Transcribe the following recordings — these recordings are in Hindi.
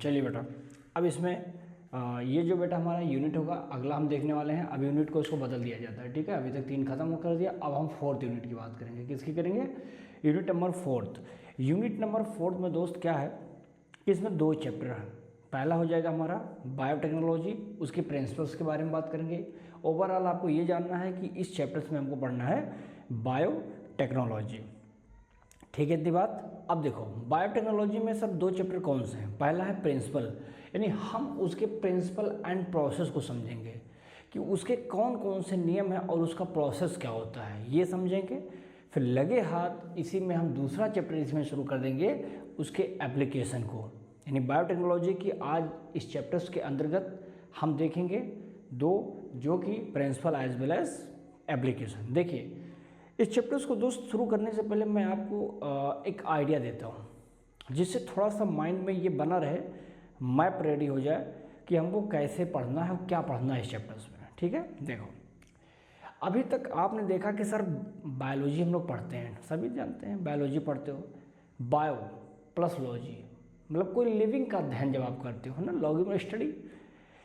चलिए बेटा, अब इसमें ये जो बेटा हमारा यूनिट होगा अगला हम देखने वाले हैं। अब यूनिट को इसको बदल दिया जाता है, ठीक है। अभी तक 3 खत्म कर दिया, अब हम 4th यूनिट की बात करेंगे। किसकी करेंगे? Unit number 4th। Unit number 4th में दोस्त क्या है कि इसमें 2 चैप्टर हैं। पहला हो जाएगा हमारा बायोटेक्नोलॉजी, उसके प्रिंसिपल्स के बारे में बात करेंगे। ओवरऑल आपको ये जानना है कि इस चैप्टर्स में हमको पढ़ना है बायोटेक्नोलॉजी, ठीक है। इतनी बात। अब देखो बायोटेक्नोलॉजी में सब 2 चैप्टर कौन से हैं? पहला है प्रिंसिपल, यानी हम उसके प्रिंसिपल एंड प्रोसेस को समझेंगे कि उसके कौन कौन से नियम हैं और उसका प्रोसेस क्या होता है, ये समझेंगे। फिर लगे हाथ इसी में हम दूसरा चैप्टर इसमें शुरू कर देंगे, उसके एप्लीकेशन को। यानी बायोटेक्नोलॉजी की आज इस चैप्टर्स के अंतर्गत हम देखेंगे 2, जो कि principle as well as application. देखिए इस चैप्टर्स को दोस्त शुरू करने से पहले मैं आपको एक आइडिया देता हूँ, जिससे थोड़ा सा माइंड में ये बना रहे, मैप रेडी हो जाए कि हमको कैसे पढ़ना है और क्या पढ़ना है इस चैप्टर्स में, ठीक है। देखो अभी तक आपने देखा कि सर बायोलॉजी हम लोग पढ़ते हैं, सभी जानते हैं बायोलॉजी पढ़ते हो। बायो प्लस लॉजी मतलब कोई लिविंग का अध्ययन जब आप करते हो ना, लॉगी में स्टडी,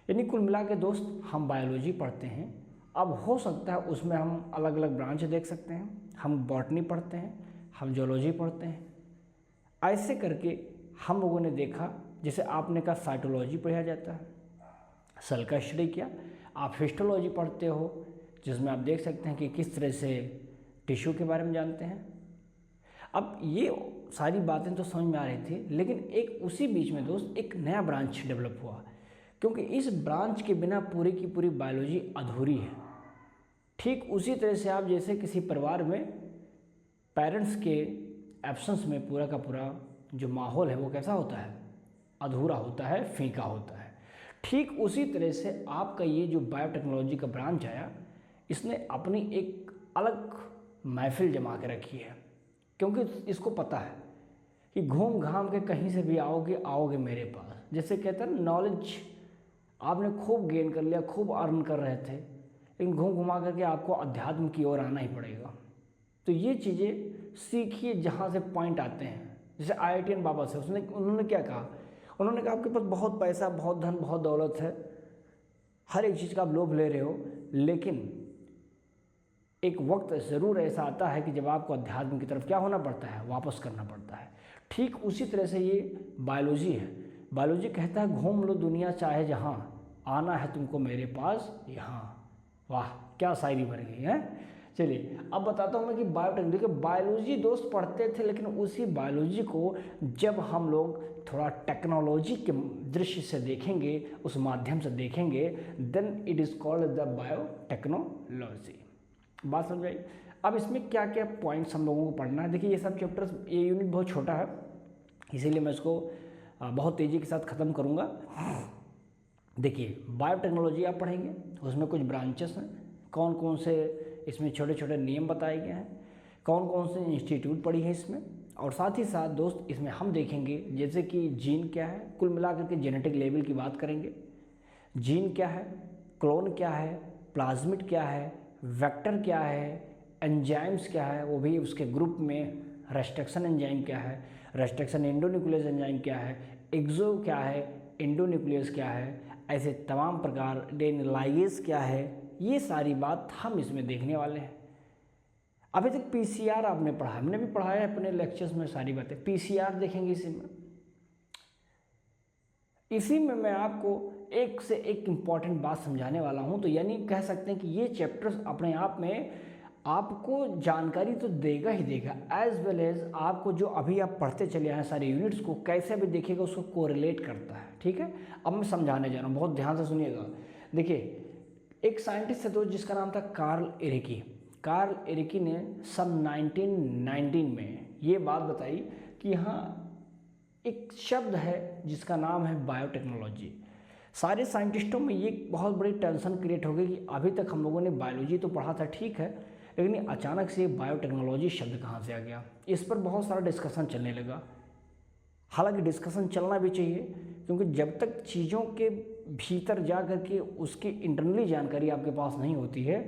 यानी कुल मिला के दोस्त हम बायोलॉजी पढ़ते हैं। अब हो सकता है उसमें हम अलग अलग ब्रांच देख सकते हैं, हम बॉटनी पढ़ते हैं, हम जूलॉजी पढ़ते हैं। ऐसे करके हम लोगों ने देखा, जैसे आपने कहा साइटोलॉजी पढ़ा जाता है, सेल का स्टडी किया। आप हिस्टोलॉजी पढ़ते हो, जिसमें आप देख सकते हैं कि किस तरह से टिश्यू के बारे में जानते हैं। अब ये सारी बातें तो समझ में आ रही थी, लेकिन एक उसी बीच में दोस्त एक नया ब्रांच डेवलप हुआ, क्योंकि इस ब्रांच के बिना पूरी की पूरी बायोलॉजी अधूरी है। ठीक उसी तरह से आप जैसे किसी परिवार में पेरेंट्स के एब्सेंस में पूरा का पूरा जो माहौल है वो कैसा होता है? अधूरा होता है, फीका होता है। ठीक उसी तरह से आपका ये जो बायोटेक्नोलॉजी का ब्रांच आया, इसने अपनी एक अलग महफिल जमा के रखी है, क्योंकि इसको पता है कि घूम घाम के कहीं से भी आओगे मेरे पास। जैसे कहते हैं नॉलेज आपने खूब गेन कर लिया, खूब अर्न कर रहे थे, लेकिन घूम घुमा करके आपको अध्यात्म की ओर आना ही पड़ेगा। तो ये चीज़ें सीखिए जहाँ से पॉइंट आते हैं। जैसे IITian बाबा से उन्होंने क्या कहा? उन्होंने कहा आपके पास बहुत पैसा, बहुत धन, बहुत दौलत है, हर एक चीज़ का आप लोभ ले रहे हो, लेकिन एक वक्त ज़रूर ऐसा आता है कि जब आपको अध्यात्म की तरफ क्या होना पड़ता है? वापस करना पड़ता है। ठीक उसी तरह से ये बायोलॉजी है। बायोलॉजी कहता है घूम लो दुनिया चाहे जहाँ, आना है तुमको मेरे पास यहाँ। वाह क्या शायरी बन गई है। चलिए अब बताता हूँ मैं कि बायोटेक्नोलॉजी, बायोलॉजी दोस्त पढ़ते थे, लेकिन उसी बायोलॉजी को जब हम लोग थोड़ा टेक्नोलॉजी के दृश्य से देखेंगे, उस माध्यम से देखेंगे, then it is called the biotechnology. बात समझ आई? अब इसमें क्या क्या पॉइंट्स हम लोगों को पढ़ना है। देखिए ये सब चैप्टर्स, ये यूनिट बहुत छोटा है, इसीलिए मैं इसको बहुत तेज़ी के साथ ख़त्म करूँगा। देखिए बायोटेक्नोलॉजी आप पढ़ेंगे, उसमें कुछ ब्रांचेस हैं, कौन कौन से इसमें छोटे छोटे नियम बताए गए हैं, कौन कौन से इंस्टीट्यूट पढ़ी है इसमें, और साथ ही साथ दोस्त इसमें हम देखेंगे जैसे कि जीन क्या है, कुल मिलाकर के जेनेटिक लेवल की बात करेंगे। जीन क्या है, क्लोन क्या है, प्लाज्मिड क्या है, वेक्टर क्या है, एंजाइम्स क्या है, वो भी उसके ग्रुप में रेस्ट्रिक्शन एंजाइम क्या है, रेस्ट्रिक्शन एंडोन्यूक्लियस एंजाइम क्या है, एक्सो क्या है, एंडोन्यूक्लियस क्या है, ऐसे तमाम प्रकार, डेनलाइगेज क्या है, ये सारी बात हम इसमें देखने वाले हैं। अभी तक PCR आपने पढ़ा, हमने भी पढ़ाया है अपने लेक्चर्स में सारी बातें। PCR देखेंगे इसी में मैं आपको एक से एक इम्पॉर्टेंट बात समझाने वाला हूं। तो यानी कह सकते हैं कि ये चैप्टर्स अपने आप में आपको जानकारी तो देगा ही देगा, एज वेल एज आपको जो अभी आप पढ़ते चले आए सारे यूनिट्स को कैसे भी देखिएगा उसको कोरिलेट करता है, ठीक है। अब मैं समझाने जा रहा हूँ, बहुत ध्यान से सुनिएगा। देखिए एक साइंटिस्ट है दोस्त जिसका नाम था कार्ल एरिकी। कार्ल एरिकी ने सन 1919 में ये बात बताई कि यहाँ एक शब्द है जिसका नाम है बायोटेक्नोलॉजी। सारे साइंटिस्टों में ये बहुत बड़ी टेंशन क्रिएट हो गई कि अभी तक हम लोगों ने बायोलॉजी तो पढ़ा था, ठीक है, लेकिन अचानक से बायोटेक्नोलॉजी शब्द कहाँ से आ गया। इस पर बहुत सारा डिस्कशन चलने लगा। हालांकि डिस्कशन चलना भी चाहिए, क्योंकि जब तक चीज़ों के भीतर जा कर के उसकी इंटरनली जानकारी आपके पास नहीं होती है,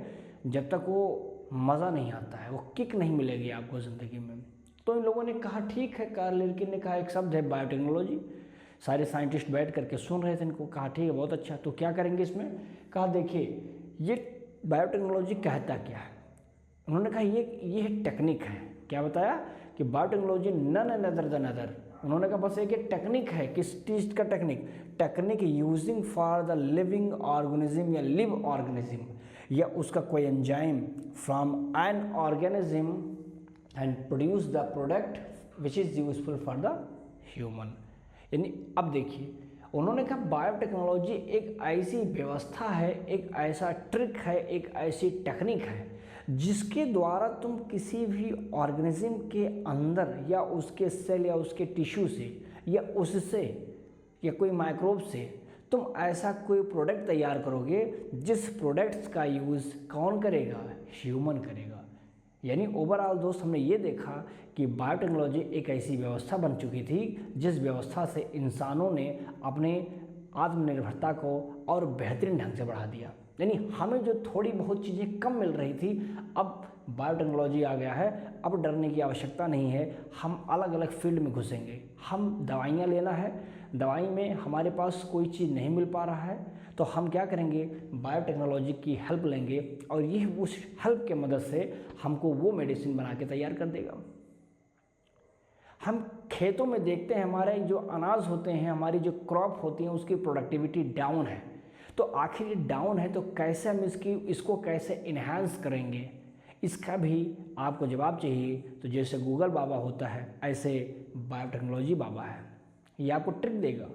जब तक वो मज़ा नहीं आता है, वो किक नहीं मिलेगी आपको ज़िंदगी में। तो इन लोगों ने कहा ठीक है, कार्ल एरिकी ने कहा एक शब्द है बायोटेक्नोलॉजी, सारे साइंटिस्ट बैठ करके सुन रहे थे इनको, कहा ठीक है बहुत अच्छा, तो क्या करेंगे इसमें, कहा देखिए ये बायोटेक्नोलॉजी कहता क्या है। उन्होंने कहा ये टेक्निक है। क्या बताया कि biotechnology none other than other, उन्होंने कहा बस एक टेक्निक है। किस चीज़ का technique using for the living organism या लिव ऑर्गेनिज्म या उसका कोई enzyme from an organism and produce the product which is useful for the human. यानी अब देखिए उन्होंने कहा बायोटेक्नोलॉजी एक ऐसी व्यवस्था है, एक ऐसा ट्रिक है, एक ऐसी टेक्निक है जिसके द्वारा तुम किसी भी ऑर्गेनिज्म के अंदर या उसके सेल या उसके टिश्यू से या उससे या कोई माइक्रोब से तुम ऐसा कोई प्रोडक्ट तैयार करोगे जिस प्रोडक्ट्स का यूज़ कौन करेगा, ह्यूमन करेगा। यानी ओवरऑल दोस्त हमने ये देखा कि बायोटेक्नोलॉजी एक ऐसी व्यवस्था बन चुकी थी जिस व्यवस्था से इंसानों ने अपने आत्मनिर्भरता को और बेहतरीन ढंग से बढ़ा दिया। यानी हमें जो थोड़ी बहुत चीज़ें कम मिल रही थी, अब बायोटेक्नोलॉजी आ गया है, अब डरने की आवश्यकता नहीं है। हम अलग अलग फील्ड में घुसेंगे। हम दवाइयाँ लेना है, दवाई में हमारे पास कोई चीज़ नहीं मिल पा रहा है तो हम क्या करेंगे, बायोटेक्नोलॉजी की हेल्प लेंगे और ये उस हेल्प के मदद से हमको वो मेडिसिन बना के तैयार कर देगा। हम खेतों में देखते हैं हमारे जो अनाज होते हैं, हमारी जो क्रॉप होती है उसकी प्रोडक्टिविटी डाउन है, तो आखिर ये डाउन है तो कैसे हम इसको कैसे इन्हांस करेंगे, इसका भी आपको जवाब चाहिए। तो जैसे गूगल बाबा होता है ऐसे बायोटेक्नोलॉजी बाबा है, ये आपको ट्रिक देगा।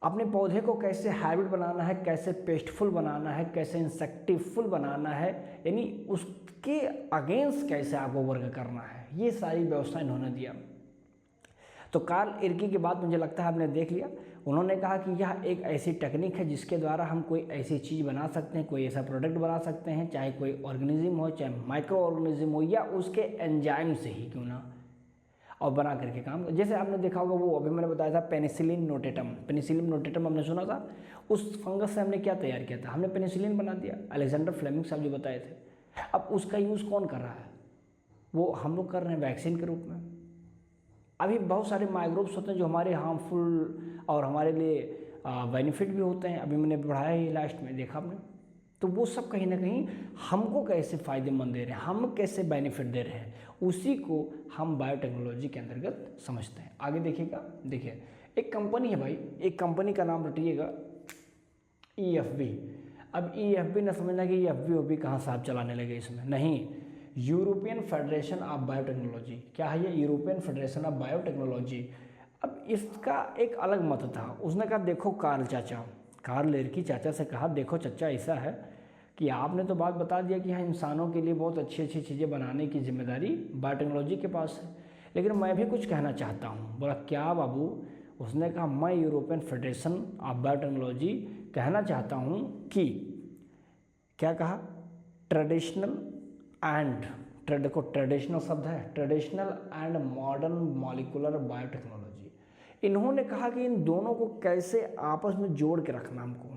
अपने पौधे को कैसे हाइब्रिड बनाना है, कैसे पेस्टफुल बनाना है, कैसे इंसेक्टिवफुल बनाना है, यानी उसके अगेंस्ट कैसे आपको वर्क करना है, ये सारी व्यवस्था इन्होंने दिया। तो कार्ल इर्की की बात मुझे लगता है आपने देख लिया। उन्होंने कहा कि यह एक ऐसी टेक्निक है जिसके द्वारा हम कोई ऐसी चीज़ बना सकते हैं, कोई ऐसा प्रोडक्ट बना सकते हैं, चाहे कोई ऑर्गेनिज्म हो, चाहे माइक्रो ऑर्गेनिज्म हो या उसके एंजाइम से ही क्यों ना, और बना करके काम। जैसे आपने देखा होगा वो अभी मैंने बताया था पेनिसिलिन नोटेटम, पेनिसिलिन नोटेटम हमने सुना था, उस फंगस से हमने क्या तैयार किया था, हमने पेनिसिलिन बना दिया। अलेक्जेंडर फ्लेमिंग साहब जो बताए थे। अब उसका यूज़ कौन कर रहा है, वो हम लोग कर रहे हैं वैक्सीन के रूप में। अभी बहुत सारे माइक्रोब्स होते हैं जो हमारे हार्मफुल और हमारे लिए बेनिफिट भी होते हैं, अभी मैंने पढ़ाया ही लास्ट में, देखा आपने। तो वो सब कहीं ना कहीं हमको कैसे फ़ायदेमंद दे रहे हैं, हम कैसे बेनिफिट दे रहे हैं, उसी को हम बायोटेक्नोलॉजी के अंतर्गत समझते हैं। आगे देखिएगा, देखिए एक कंपनी है भाई, एक कंपनी का नाम रटिएगा EFB। अब EFB न समझना कि EFB कहाँ साहब चलाने लगे इसमें, नहीं, यूरोपियन फेडरेशन ऑफ बायोटेक्नोलॉजी। क्या है ये, यूरोपियन फेडरेशन ऑफ बायोटेक्नोलॉजी। अब इसका एक अलग मत था। उसने कहा देखो कार्ल इर्की चाचा से कहा देखो चाचा ऐसा है कि आपने तो बात बता दिया कि हाँ इंसानों के लिए बहुत अच्छी अच्छी चीज़ें बनाने की जिम्मेदारी बायोटेक्नोलॉजी के पास है, लेकिन मैं भी कुछ कहना चाहता हूँ। बोला क्या बाबू, उसने कहा मैं यूरोपियन फेडरेशन ऑफ बायोटेक्नोलॉजी कहना चाहता हूँ कि, क्या कहा, ट्रेडिशनल एंड देखो ट्रेडिशनल शब्द है, traditional and modern molecular biotechnology. इन्होंने कहा कि इन दोनों को कैसे आपस में जोड़ के रखना हमको।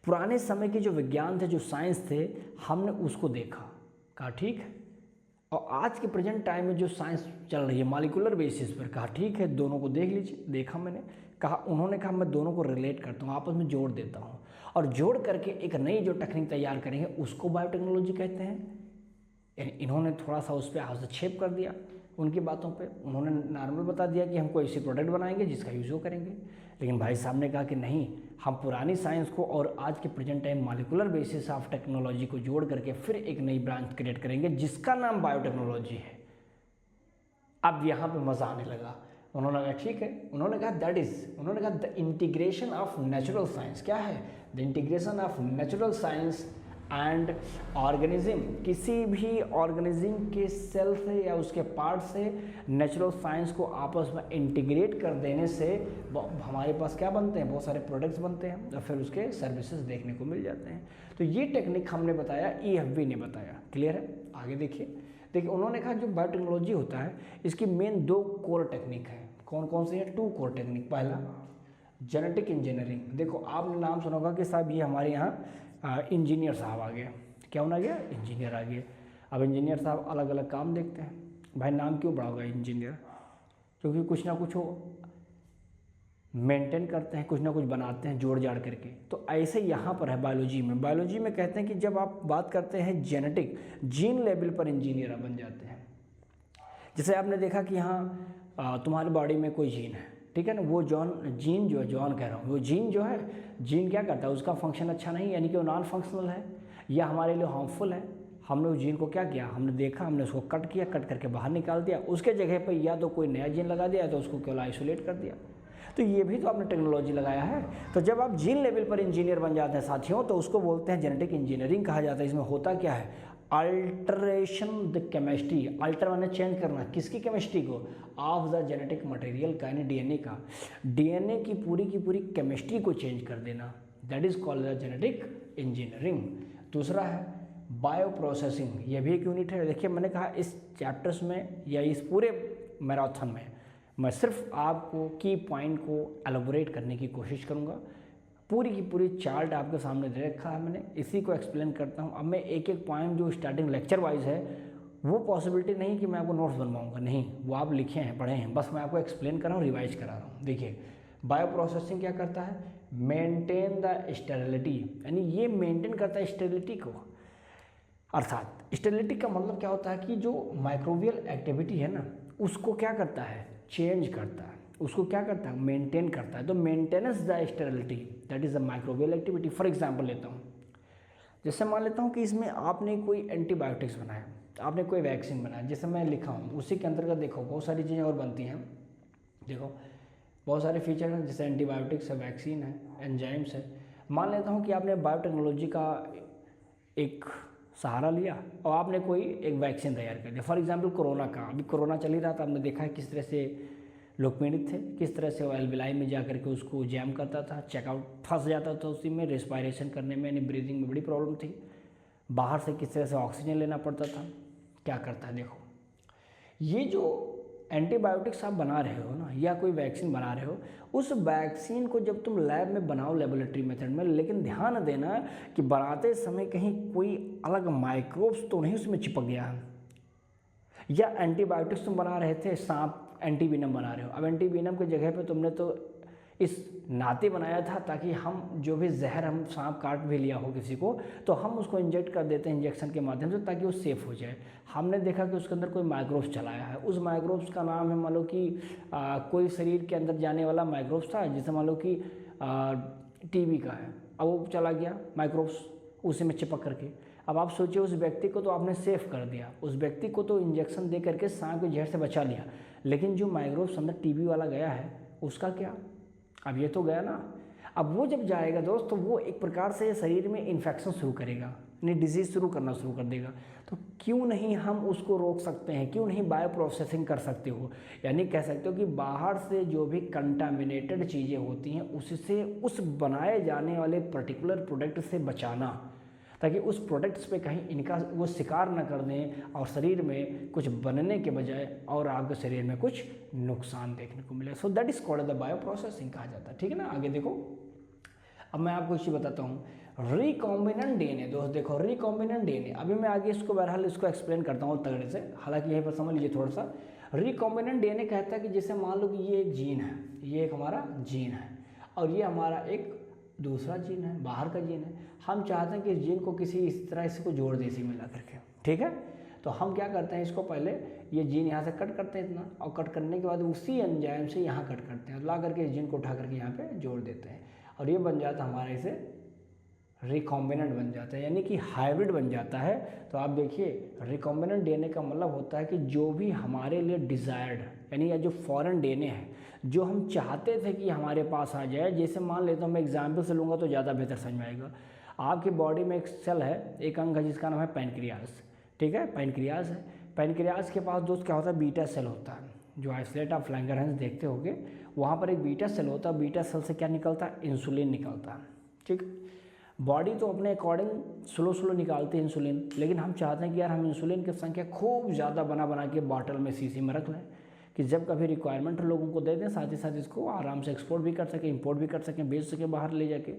पुराने समय के जो विज्ञान थे, जो साइंस थे, हमने उसको देखा, कहा ठीक है, और आज के प्रेजेंट टाइम में जो साइंस चल रही है मॉलिक्यूलर बेसिस पर, कहा ठीक है दोनों को देख लीजिए। देखा मैंने, कहा उन्होंने कहा मैं दोनों को रिलेट करता हूँ, आपस में जोड़ देता हूँ, और जोड़ करके एक नई जो टेक्निक तैयार करेंगे उसको बायोटेक्नोलॉजी कहते हैं। यानी इन्होंने थोड़ा सा उस पर हस्तक्षेप कर दिया उनकी बातों पे। उन्होंने नॉर्मल बता दिया कि हम कोई ऐसी प्रोडक्ट बनाएंगे जिसका यूज़ वो करेंगे, लेकिन भाई साहब ने कहा कि नहीं, हम पुरानी साइंस को और आज के present time molecular basis of technology को जोड़ करके फिर एक नई ब्रांच क्रिएट करेंगे जिसका नाम बायोटेक्नोलॉजी है। अब यहाँ पे मज़ा आने लगा। उन्होंने कहा ठीक है, उन्होंने कहा उन्होंने कहा the integration of natural science. क्या है, the integration of natural science and organism. किसी भी ऑर्गेनिज्म के सेल से या उसके पार्ट से नेचुरल साइंस को आपस में इंटीग्रेट कर देने से हमारे पास क्या बनते हैं, बहुत सारे प्रोडक्ट्स बनते हैं और फिर उसके सर्विसेज देखने को मिल जाते हैं। तो ये टेक्निक हमने बताया, EFB ने बताया। क्लियर है, आगे देखिए उन्होंने कहा जो बायोटेक्नोलॉजी होता है इसकी मेन 2 कोर टेक्निक है। कौन कौन सी है, 2 कोर टेक्निक। पहला जेनेटिक इंजीनियरिंग। देखो आपने नाम सुना होगा कि साहब ये हमारे यहाँ इंजीनियर साहब आ गए। क्या होना गया, इंजीनियर आ गए। अब इंजीनियर साहब अलग अलग काम देखते हैं। भाई नाम क्यों बड़ा होगा इंजीनियर, क्योंकि कुछ ना कुछ हो मेंटेन करते हैं, कुछ ना कुछ बनाते हैं जोड़ जाड़ करके। तो ऐसे यहाँ पर है बायोलॉजी में कहते हैं कि जब आप बात करते हैं जेनेटिक, जीन लेवल पर इंजीनियर बन जाते हैं। जैसे आपने देखा कि यहाँ तुम्हारी बॉडी में कोई जीन है, ठीक है ना, वो जीन जो है, जॉन कह रहा हूँ, वो जीन जो है, जीन क्या करता है, उसका फंक्शन अच्छा नहीं, यानी कि वो नॉन फंक्शनल है या हमारे लिए हार्मफुल है। हमने उस जीन को क्या किया, हमने देखा, हमने उसको कट किया, कट करके बाहर निकाल दिया, उसके जगह पर या तो कोई नया जीन लगा दिया, तो उसको केवल आइसोलेट कर दिया। तो ये भी तो आपने टेक्नोलॉजी लगाया है। तो जब आप जीन लेवल पर इंजीनियर बन जाते हैं साथियों, तो उसको बोलते हैं जेनेटिक इंजीनियरिंग कहा जाता है। इसमें होता क्या है, अल्टरेशन द केमिस्ट्री, अल्टर माने चेंज करना, किसकी केमिस्ट्री को, ऑफ द जेनेटिक मटेरियल का, यानी डीएनए का, डीएनए की पूरी केमिस्ट्री को चेंज कर देना, that is called the genetic engineering. दूसरा है बायो प्रोसेसिंग, यह भी एक यूनिट है। देखिए मैंने कहा इस चैप्टर्स में या इस पूरे मैराथन में मैं सिर्फ आपको की पॉइंट को एलोबोरेट करने की कोशिश करूँगा। पूरी की पूरी चार्ट आपके सामने दे रखा है मैंने, इसी को एक्सप्लेन करता हूँ। अब मैं एक एक पॉइंट जो स्टार्टिंग लेक्चर वाइज है, वो पॉसिबिलिटी नहीं कि मैं आपको नोट्स बनवाऊँगा, नहीं, वो आप लिखे हैं, पढ़े हैं, बस मैं आपको एक्सप्लेन कर रहा हूँ, रिवाइज करा रहा हूँ। देखिए बायो प्रोसेसिंग क्या करता है, मेंटेन द स्टेरिलिटी, यानी ये मेंटेन करता है स्टेरिलिटी को। अर्थात स्टेरिलिटी का मतलब क्या होता है कि जो माइक्रोबियल एक्टिविटी है ना, उसको क्या करता है, चेंज करता है, उसको क्या करता है, मेंटेन करता है। तो maintenance the sterility, that is the microbial activity. For example लेता हूँ, जैसे मान लेता हूँ कि इसमें आपने कोई एंटीबायोटिक्स बनाया, आपने कोई वैक्सीन बनाया, जैसे मैं लिखा हूँ, उसी के अंतर्गत देखो बहुत सारी चीज़ें और बनती हैं। देखो बहुत सारे फीचर हैं, जैसे एंटीबायोटिक्स है, वैक्सीन है, एंजाइम्स है। मान लेता हूँ कि आपने बायोटेक्नोलॉजी का एक सहारा लिया और आपने कोई एक वैक्सीन तैयार कर दिया। फॉर एग्जांपल कोरोना का, अभी कोरोना चल ही रहा था, आपने देखा है किस तरह से लोग पीड़ित थे, किस तरह से वो एल्बिलाई में जा करके उसको जैम करता था, चेकआउट फंस जाता था उसी में, रेस्पायरेशन करने में, यानी ब्रीदिंग में बड़ी प्रॉब्लम थी, बाहर से किस तरह से ऑक्सीजन लेना पड़ता था। क्या करता है, देखो ये जो एंटीबायोटिक्स आप बना रहे हो ना, या कोई वैक्सीन बना रहे हो, उस वैक्सीन को जब तुम लैब में बनाओ, लेबोरेटरी मेथड में, लेकिन ध्यान देना कि बनाते समय कहीं कोई अलग माइक्रोब्स तो नहीं उसमें चिपक गया है। या एंटीबायोटिक्स तुम बना रहे थे, सांप एंटीवीनम बना रहे हो, अब एंटीवीनम की जगह पे तुमने तो इस नाते बनाया था ताकि हम जो भी जहर, हम सांप काट भी लिया हो किसी को, तो हम उसको इंजेक्ट कर देते हैं इंजेक्शन के माध्यम से, ताकि वो सेफ़ हो जाए। हमने देखा कि उसके अंदर कोई माइक्रोब्स चलाया है, उस माइक्रोब्स का नाम है, मान लो कि कोई शरीर के अंदर जाने वाला माइक्रोब्स था, जैसे मान लो कि टीबी का है, अब वो चला गया माइक्रोब्स उसी में चिपक करके। अब आप सोचिए, उस व्यक्ति को तो आपने सेफ कर दिया, उस व्यक्ति को तो इंजेक्शन दे करके सांप के जहर से बचा लिया, लेकिन जो माइक्रोब्स अंदर टीबी वाला गया है उसका क्या, अब ये तो गया ना। अब वो जब जाएगा दोस्त, तो वो एक प्रकार से शरीर में इन्फेक्शन शुरू करेगा, यानी डिजीज़ शुरू करना शुरू कर देगा। तो क्यों नहीं हम उसको रोक सकते हैं, क्यों नहीं बायो प्रोसेसिंग कर सकते हो, यानी कह सकते हो कि बाहर से जो भी कंटामिनेटेड चीज़ें होती हैं उससे, उस बनाए जाने वाले पर्टिकुलर प्रोडक्ट से बचाना, ताकि उस प्रोडक्ट्स पे कहीं इनका वो शिकार न कर दें और शरीर में कुछ बनने के बजाय और आपके शरीर में कुछ नुकसान देखने को मिले। So that is called the bio processing कहा जाता है, ठीक है ना। आगे देखो, अब मैं आपको इसी बताता हूँ, रिकॉम्बिनेंट डीएनए। दोस्त देखो, रिकॉम्बिनेंट डीएनए, अभी मैं आगे इसको बहरहाल इसको एक्सप्लेन करता हूँ तगड़े से, हालांकि यहीं पर समझ लीजिए थोड़ा सा। रिकॉम्बिनेंट डीएनए कहता है कि जैसे मान लो कि ये एक जीन है, ये एक हमारा जीन है और ये हमारा एक दूसरा जीन है, बाहर का जीन है। हम चाहते हैं कि इस जीन को किसी इस तरह इसको जोड़ दे इसी मिला करके, ठीक है। तो हम क्या करते हैं, इसको पहले ये जीन यहाँ से कट करते हैं इतना, और कट करने के बाद उसी एंजाइम से यहाँ कट करते हैं, ला करके इस जीन को उठा करके यहाँ पे जोड़ देते हैं, और ये बन जाता है हमारा इसे रिकॉम्बिनेंट बन जाता है, यानी कि हाइब्रिड बन जाता है। तो आप देखिए, रिकॉम्बिनेंट डीएनए का मतलब होता है कि जो भी हमारे लिए डिज़ायर्ड, यानी या जो फॉरेन डीएनए है, जो हम चाहते थे कि हमारे पास आ जाए, जैसे मान लेता हूँ, मैं एग्जाम्पल से लूँगा तो ज़्यादा बेहतर समझ में आएगा। आपकी बॉडी में एक सेल है, एक अंग है जिसका नाम है पैनक्रियास, ठीक है, पैनक्रियास है। पैनक्रियास के पास दोस्त क्या होता है, बीटा सेल होता है, जो आइसोलेट ऑफ लैंगरहैंस देखते होंगे, वहाँ पर एक बीटा सेल होता है। बीटा सेल से क्या निकलता है, इंसुलिन निकलता है, ठीक। बॉडी तो अपने अकॉर्डिंग स्लो निकालती है इंसुलिन, लेकिन हम चाहते हैं कि यार हम इंसुलिन की संख्या खूब ज़्यादा बना के बॉटल में शीशी में रख लें, कि जब कभी रिक्वायरमेंट लोगों को दे दें, साथ ही साथ इसको आराम से एक्सपोर्ट भी कर सकें, इंपोर्ट भी कर सकें, बेच सकें बाहर ले जाके।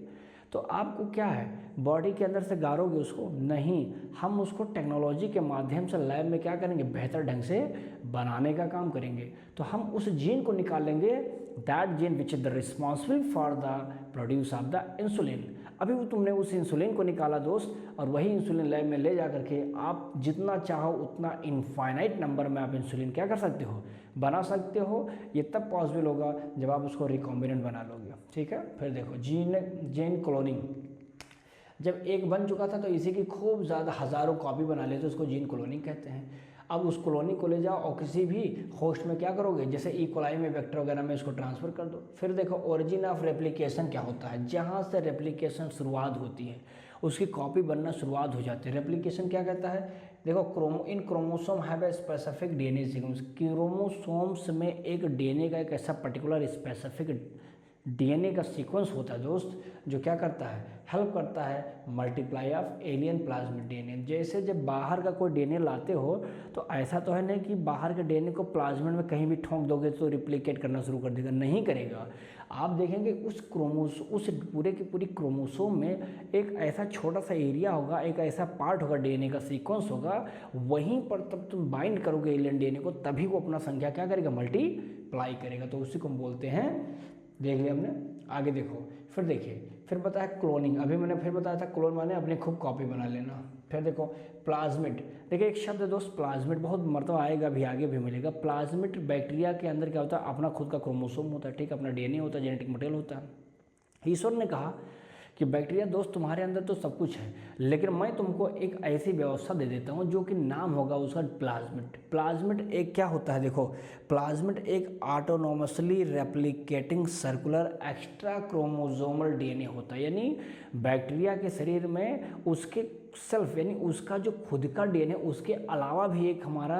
तो आपको क्या है, बॉडी के अंदर से गाड़ोगे उसको नहीं, हम उसको टेक्नोलॉजी के माध्यम से लैब में क्या करेंगे, बेहतर ढंग से बनाने का काम करेंगे। तो हम उस जीन को निकालेंगे, that gene which is the responsible for the produce of the insulin. अभी वो तुमने उस इंसुलिन को निकाला दोस्त, और वही इंसुलिन लैब में ले जा करके आप जितना चाहो उतना इनफाइनाइट नंबर में आप इंसुलिन क्या कर सकते हो, बना सकते हो। ये तब पॉसिबल होगा जब आप उसको रिकॉम्बिनेंट बना लोगे, ठीक है। फिर देखो जीन क्लोनिंग, जब एक बन चुका था तो इसी की खूब ज़्यादा हज़ारों कॉपी बना लेते, उसको जीन क्लोनिंग कहते हैं। अब उस कॉलोनी को ले जाओ और किसी भी होस्ट में क्या करोगे, जैसे ई कोलाई में, वेक्टर वगैरह में इसको ट्रांसफ़र कर दो। फिर देखो ओरिजिन ऑफ रेप्लिकेशन क्या होता है, जहाँ से रेप्लिकेशन शुरुआत होती है उसकी कॉपी बनना शुरुआत हो जाती है। रेप्लिकेशन क्या कहता है, देखो इन chromosome have a specific DNA sequence, chromosomes में एक डीएनए का एक ऐसा पर्टिकुलर स्पेसिफिक डीएनए का सीक्वेंस होता है दोस्त, जो क्या करता है, हेल्प करता है multiply of alien plasmid DNA. जैसे जब बाहर का कोई डीएनए लाते हो तो ऐसा तो है नहीं कि बाहर के डीएनए को प्लाज्मिड में कहीं भी ठोंक दोगे तो रिप्लिकेट करना शुरू कर देगा, नहीं करेगा। आप देखेंगे उस पूरे की पूरी क्रोमोसोम में एक ऐसा छोटा सा एरिया होगा, एक ऐसा पार्ट होगा, डीएनए का सीक्वेंस होगा, वहीं पर तब तुम बाइंड करोगे एलियन डीएनए को, तभी वो अपना संख्या क्या करेगा, मल्टीप्लाई करेगा। तो उसी को हम बोलते हैं, देख लिया हमने। आगे देखो, फिर देखिए, फिर बताया क्लोनिंग, अभी मैंने फिर बताया था क्लोन माने अपनी खूब कॉपी बना लेना। फिर देखो प्लाज्मिड, देखिए एक शब्द है दोस्त प्लाज्मिड, बहुत मरतबा आएगा, अभी आगे भी मिलेगा। प्लाज्मिड बैक्टीरिया के अंदर क्या होता है, अपना खुद का क्रोमोसोम होता है, ठीक, अपना डीएनए होता है, जेनेटिक मटेरियल होता है। ईश्वर ने कहा कि बैक्टीरिया दोस्त तुम्हारे अंदर तो सब कुछ है, लेकिन मैं तुमको एक ऐसी व्यवस्था दे देता हूँ जो कि नाम होगा उसका प्लाज्मिड। प्लाज्मिड एक क्या होता है, देखो प्लाज्मिड एक autonomously replicating circular extra chromosomal DNA होता है। यानी बैक्टीरिया के शरीर में उसके सेल्फ यानी उसका जो खुद का डीएनए, उसके अलावा भी एक हमारा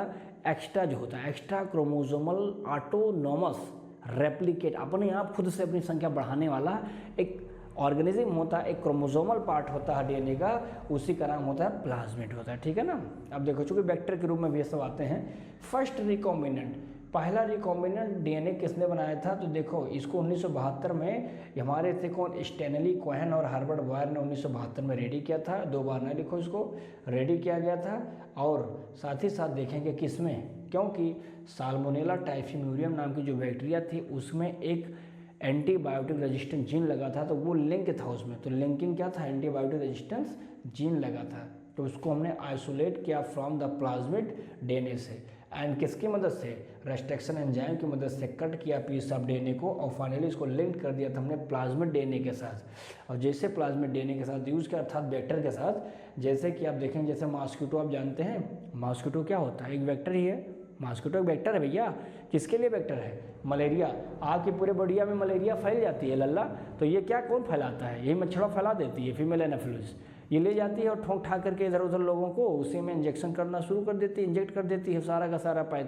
एक्स्ट्रा जो होता है, एक्स्ट्रा क्रोमोसोमल ऑटोनोमस रेप्लिकेट, अपने आप खुद से अपनी संख्या बढ़ाने वाला एक ऑर्गेनिज्म होता है, एक क्रोमोसोमल पार्ट होता है डीएनए का, उसी का नाम होता है प्लाज्मिड होता है, ठीक है ना। अब देखो चूंकि वेक्टर के रूप में भी ये सब आते हैं। फर्स्ट रिकॉम्बिनेंट, पहला रिकॉम्बिनेंट डीएनए किसने बनाया था, तो देखो इसको 1972 में हमारे थे कौन, स्टैनली कोहेन और हार्बर्ट बॉयर ने 1972 में रेडी किया था। 2 बार ना लिखो, इसको रेडी किया गया था। और साथ ही साथ देखेंगे किसमें, क्योंकि साल्मोनेला टाइफिम्यूरियम नाम की जो बैक्टीरिया थी उसमें एक एंटीबायोटिक रेजिस्टेंट जीन लगा था, तो वो लिंक था उसमें, तो लिंकिंग क्या था, एंटीबायोटिक रेजिस्टेंस जीन लगा था। तो उसको हमने आइसोलेट किया फ्रॉम द प्लाज्मिड डीएनए से, एंड किसकी मदद से, रेस्ट्रिक्शन एंजाइम की मदद से कट किया पीस ऑफ डीएनए को, और फाइनली इसको लिंक कर दिया था हमने प्लाज्मिड डीएनए के साथ। और जैसे प्लाज्मिड डीएनए के साथ यूज़ किया, अर्थात वेक्टर के साथ, जैसे कि आप देखें, जैसे मॉस्किटो आप जानते हैं, मॉस्किटो क्या होता है, एक वेक्टर ही है। मॉस्किटो एक वेक्टर है भैया, किसके लिए वेक्टर है, मलेरिया। आपकी पूरे बॉडिया में मलेरिया फैल जाती है लल्ला, तो ये क्या कौन फैलाता है, यही मच्छरों फैला देती है, फीमेल एनाफिलिस। ये ले जाती है और ठोंक ठा करके इधर उधर लोगों को उसी में इंजेक्शन करना शुरू कर देती है, इंजेक्ट कर देती है, सारा का सारा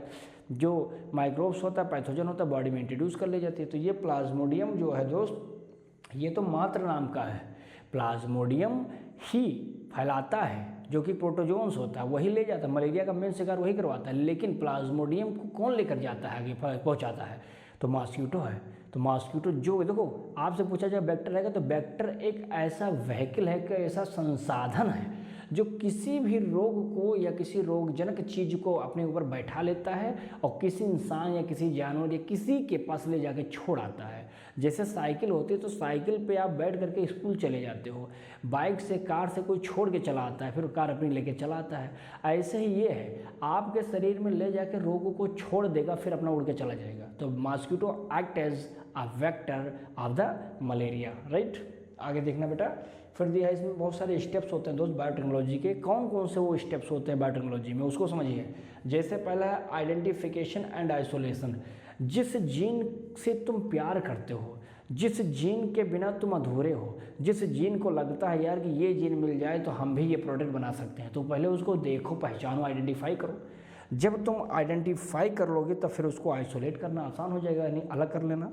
जो माइक्रोब्स होता है, पैथोजन होता है, बॉडी में इंट्रोड्यूस कर ले जाती है। तो ये प्लाज्मोडियम जो है दोस्त, ये तो मात्र नाम का है, प्लाज्मोडियम ही फैलाता है, जो कि प्रोटोजोन्स होता है वही ले जाता है, मलेरिया का मेन शिकार वही करवाता है, लेकिन प्लाज्मोडियम को कौन लेकर जाता है, आगे पहुंचाता है, तो मॉस्किटो है। तो मॉस्किटो जो देखो आपसे पूछा जाए वेक्टर है, तो वेक्टर एक ऐसा व्हीकल है, कि ऐसा संसाधन है जो किसी भी रोग को या किसी रोगजनक चीज़ को अपने ऊपर बैठा लेता है और किसी इंसान या किसी जानवर या किसी के पास ले जाके छोड़ आता है। जैसे साइकिल होती है, तो साइकिल पे आप बैठ करके स्कूल चले जाते हो, बाइक से कार से कोई छोड़ के चला आता है, फिर कार अपनी लेके चला आता है। ऐसे ही ये है, आपके शरीर में ले जाके रोगों को छोड़ देगा, फिर अपना उड़ के चला जाएगा। तो mosquito act as a vector of the malaria, right. आगे देखना बेटा, फिर दिया है इसमें बहुत सारे स्टेप्स होते हैं दोस्त बायोटेक्नोलॉजी के। कौन कौन से वो स्टेप्स होते हैं बायोटेक्नोलॉजी में, उसको समझिए। जैसे पहला है आइडेंटिफिकेशन एंड आइसोलेशन। जिस जीन से तुम प्यार करते हो, जिस जीन के बिना तुम अधूरे हो, जिस जीन को लगता है यार कि ये जीन मिल जाए तो हम भी ये प्रोडक्ट बना सकते हैं, तो पहले उसको देखो, पहचानो, आइडेंटिफाई करो। जब तुम आइडेंटिफाई कर लोगे तब फिर उसको आइसोलेट करना आसान हो जाएगा, यानी अलग कर लेना।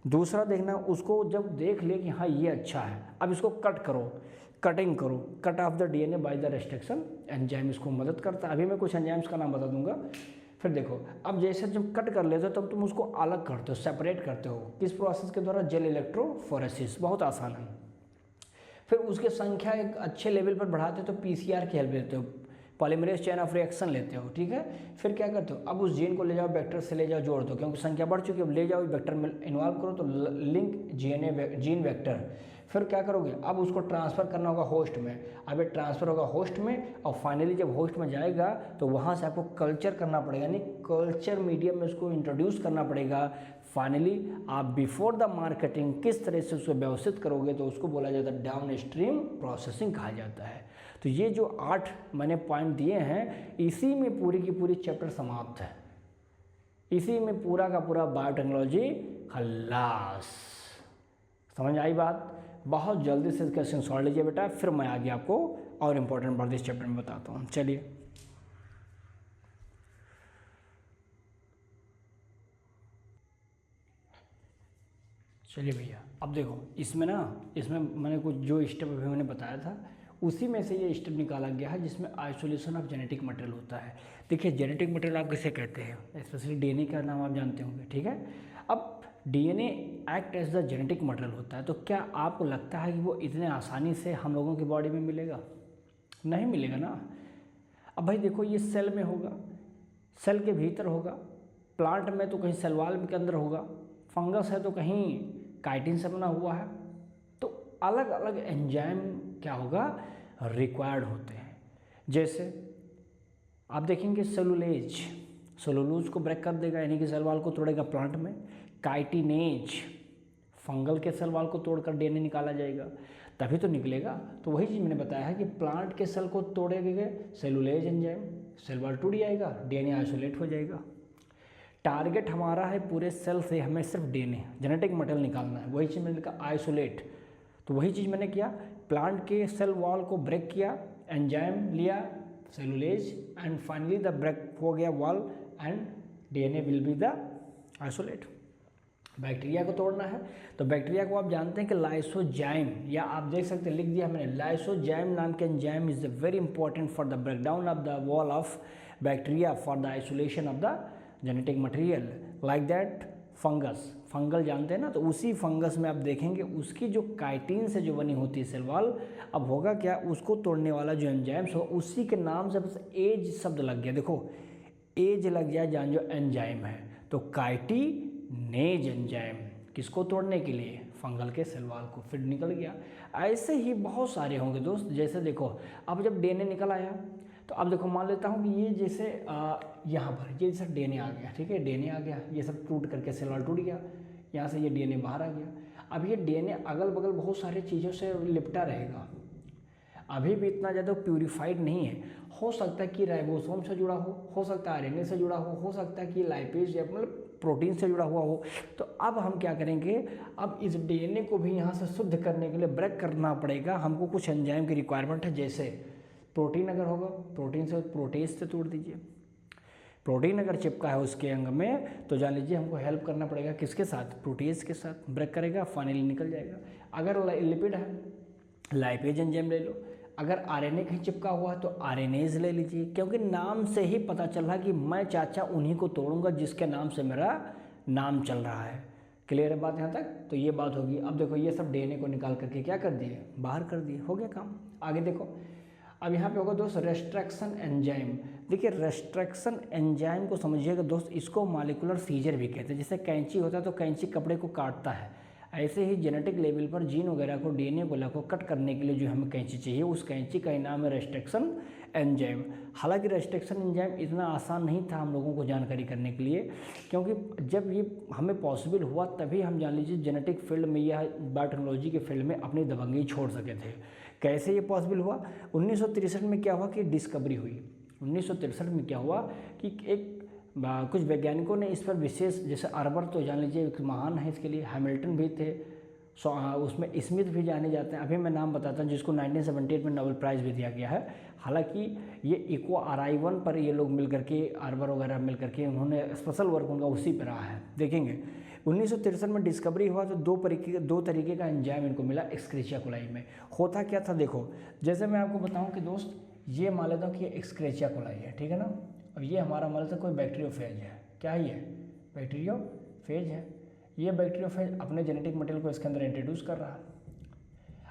दूसरा देखना, उसको जब देख ले कि हाँ ये अच्छा है, अब इसको कट करो, कटिंग करो, cut off the DNA by the restriction enzyme इसको मदद करता है। अभी मैं कुछ एंजाइम्स का नाम बता दूंगा। फिर देखो, अब जैसे जब कट कर लेते हो तब तुम उसको अलग करते हो, सेपरेट करते हो, किस प्रोसेस के द्वारा, जेल इलेक्ट्रोफोरेसिस, बहुत आसान है। फिर उसकी संख्या एक अच्छे लेवल पर बढ़ाते हो तो पीसीआर की हेल्प लेते हो, पॉलीमरेज चेन ऑफ रिएक्शन लेते हो, ठीक है। फिर क्या करते हो, अब उस जीन को ले जाओ वेक्टर से ले जाओ जोड़ दो, क्योंकि संख्या बढ़ चुकी है, अब ले जाओ वेक्टर में इन्वॉल्व करो तो लिंक जीन वेक्टर। फिर क्या करोगे, अब उसको ट्रांसफ़र करना होगा होस्ट में, अब ये ट्रांसफ़र होगा होस्ट में, और फाइनली जब होस्ट में जाएगा तो वहाँ से आपको कल्चर करना पड़ेगा, यानी कल्चर मीडियम में उसको इंट्रोड्यूस करना पड़ेगा। फाइनली आप बिफोर द मार्केटिंग किस तरह से उसको व्यवस्थित करोगे तो उसको बोला जाता है डाउन स्ट्रीम प्रोसेसिंग कहा जाता है। तो ये जो 8 मैंने पॉइंट दिए हैं, इसी में पूरी की पूरी चैप्टर समाप्त है, इसी में पूरा का पूरा बायोटेक्नोलॉजी खल्लास। समझ आई बात? बहुत जल्दी से इसका स्क्रीनशॉट लीजिए बेटा, फिर मैं आगे आपको और इम्पोर्टेंट बात इस चैप्टर में बताता हूँ। चलिए भैया, अब देखो इसमें मैंने कुछ जो स्टेप अभी मैंने बताया था उसी में से ये स्टेप निकाला गया है जिसमें आइसोलेशन ऑफ जेनेटिक मटेरियल होता है। देखिए जेनेटिक मटेरियल आप किसे कहते हैं, स्पेशली डीएनए का नाम आप जानते होंगे, ठीक है। अब DNA act as the genetic material होता है, तो क्या आपको लगता है कि वो इतने आसानी से हम लोगों की बॉडी में मिलेगा? नहीं मिलेगा ना। अब भाई देखो ये सेल में होगा, सेल के भीतर होगा, प्लांट में तो कहीं सेल वॉल के अंदर होगा, फंगस है तो कहीं काइटिन से बना हुआ है, तो अलग अलग एंजाइम क्या होगा रिक्वायर्ड होते हैं। जैसे आप देखेंगे सेलुलोज को ब्रेक कर देगा, यानी कि सेल वॉल को तोड़ेगा प्लांट में। काइटिनेज फंगल के सेल वॉल को तोड़कर डीएनए निकाला जाएगा, तभी तो निकलेगा। तो वही चीज़ मैंने बताया है कि प्लांट के सेल को तोड़ेंगे सेलुलेज एंजाइम, सेल वॉल टूट जाएगा, डीएनए आइसोलेट हो जाएगा। टारगेट हमारा है पूरे सेल से हमें सिर्फ डीएनए जेनेटिक मटेरियल निकालना है, वही चीज़ मैंने लिखा आइसोलेट। तो वही चीज़ मैंने किया, प्लांट के सेल वॉल को ब्रेक किया, एंजाइम लिया cellulase, and finally the break हो गया wall and DNA will be the isolate. Bacteria को तोड़ना है तो बैक्टीरिया को आप जानते हैं कि लाइसोजाइम, या आप देख सकते हैं लिख दिया मैंने, लाइसोजाइम नाम के enzyme is very important for the breakdown of the wall of bacteria for the isolation of the genetic material. Like that fungal जानते हैं ना, तो उसी फंगस में आप देखेंगे उसकी जो काइटिन से जो बनी होती है सेल वॉल, अब होगा क्या, उसको तोड़ने वाला जो एंजाइम्स हो उसी के नाम से बस एज शब्द लग गया। देखो एज लग जाए जान जो एंजाइम है, तो काइटिनेज एंजाइम किसको तोड़ने के लिए, फंगल के सेल वॉल को, फिर निकल गया। ऐसे ही बहुत सारे होंगे दोस्त। जैसे देखो अब जब डीएनए निकल आया तो अब देखो मान लेता हूँ कि ये जैसे यहाँ पर ये जैसे डीएनए आ गया, ठीक है, डीएनए आ गया, ये सब टूट करके सेल वॉल टूट गया, यहाँ से ये डीएनए बाहर आ गया। अब ये डीएनए अगल बगल बहुत सारी चीज़ों से लिपटा रहेगा, अभी भी इतना ज़्यादा प्यूरिफाइड नहीं है। हो सकता है कि राइबोसोम से जुड़ा हो सकता है आरएनए से जुड़ा हो सकता है कि लाइपेज या मतलब प्रोटीन से जुड़ा हुआ हो। तो अब हम क्या करेंगे, अब इस डीएनए को भी यहाँ से शुद्ध करने के लिए ब्रेक करना पड़ेगा हमको, कुछ एंजाइम की रिक्वायरमेंट है। जैसे प्रोटीन अगर होगा, प्रोटीन से प्रोटेज से तोड़ दीजिए, प्रोटीन अगर चिपका है उसके अंग में तो जान लीजिए हमको हेल्प करना पड़ेगा किसके साथ, प्रोटेज के साथ, ब्रेक करेगा फाइनली निकल जाएगा। अगर लिपिड है लाइपेज एंजाइम ले लो, अगर आरएनए कहीं चिपका हुआ है तो आरएनएज ले लीजिए, क्योंकि नाम से ही पता चल रहा है कि मैं चाचा उन्हीं को तोड़ूंगा जिसके नाम से मेरा नाम चल रहा है। क्लियर है बात यहाँ तक? तो ये बात होगी। अब देखो ये सब डीएनए को निकाल करके क्या कर दिए, बाहर कर दिए, हो गया काम। आगे देखो अब यहाँ पे होगा दोस्त रेस्ट्रिक्शन एंजाइम। देखिए रेस्ट्रिक्शन एंजाइम को समझिएगा दोस्त, इसको मॉलिक्यूलर सीजर भी कहते हैं। जैसे कैंची होता है तो कैंची कपड़े को काटता है, ऐसे ही जेनेटिक लेवल पर जीन वगैरह को डीएनए वगैरह को कट करने के लिए जो हमें कैंची चाहिए, उस कैंची का नाम है रेस्ट्रिक्शन एंजाइम। हालांकि रेस्ट्रिक्शन एंजाइम इतना आसान नहीं था हम लोगों को जानकारी करने के लिए, क्योंकि जब ये हमें पॉसिबल हुआ तभी हम जान लीजिए जेनेटिक फील्ड में या बायोटेक्नोलॉजी के फील्ड में अपनी दबंगी छोड़ सके थे। कैसे ये पॉसिबल हुआ? 1963 में क्या हुआ कि डिस्कवरी हुई। 1963 में क्या हुआ कि कुछ वैज्ञानिकों ने इस पर विशेष, जैसे अर्बर तो जान लीजिए एक महान है इसके लिए, हैमिल्टन भी थे, उसमें स्मिथ भी जाने जाते हैं। अभी मैं नाम बताता हूँ जिसको 1978 में नोबेल प्राइज़ भी दिया गया है। हालांकि ये इको RI1 पर ये लोग मिल करके, अर्बर वगैरह मिल करके उन्होंने स्पेशल वर्क उनका उसी पर रहा है। देखेंगे 1963 में डिस्कवरी हुआ तो दो तरीके का एंजाइम इनको मिला एक्सक्रेचिया कोलाई में। होता क्या था देखो, जैसे मैं आपको बताऊँ कि दोस्त ये मान लेता हूँ कि ये एक्सक्रेचिया कोलाई है, ठीक है ना। अब ये हमारा मान लेता कोई बैक्टीरियोफेज है, क्या है ये बैक्टीरियोफेज है। ये बैक्टीरियोफेज अपने जेनेटिक मटेरियल को इसके अंदर इंट्रोड्यूस कर रहा है।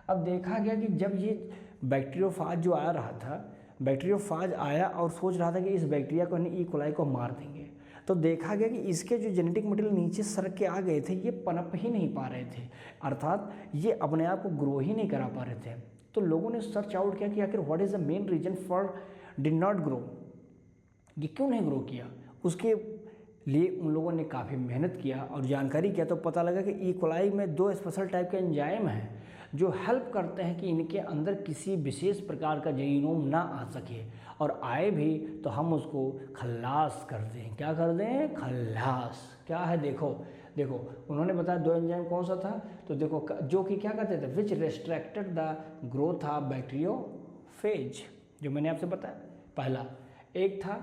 अब देखा गया कि जब ये बैक्टीरियोफाज जो आ रहा था, बैक्टीरियोफाज आया और सोच रहा था कि इस बैक्टीरिया को ई कोलाई को मार देंगे, तो देखा गया कि इसके जो जेनेटिक मटेरियल नीचे सर के आ गए थे, ये पनप ही नहीं पा रहे थे, अर्थात ये अपने आप को ग्रो ही नहीं करा पा रहे थे। तो लोगों ने सर्च आउट किया कि आखिर what is the main reason for did not grow, ये क्यों नहीं ग्रो किया। उसके लिए उन लोगों ने काफ़ी मेहनत किया और जानकारी किया, तो पता लगा कि ई कोलाई में 2 स्पेशल टाइप के एंजाइम हैं जो हेल्प करते हैं कि इनके अंदर किसी विशेष प्रकार का जीनोम ना आ सके, और आए भी तो हम उसको खल्लास कर दें। क्या कर दें? खल्लास। क्या है देखो उन्होंने बताया 2 एंजाइम कौन सा था, तो देखो जो कि क्या करते थे, which restricted the growth of bacteriophage, जो मैंने आपसे बताया। पहला एक था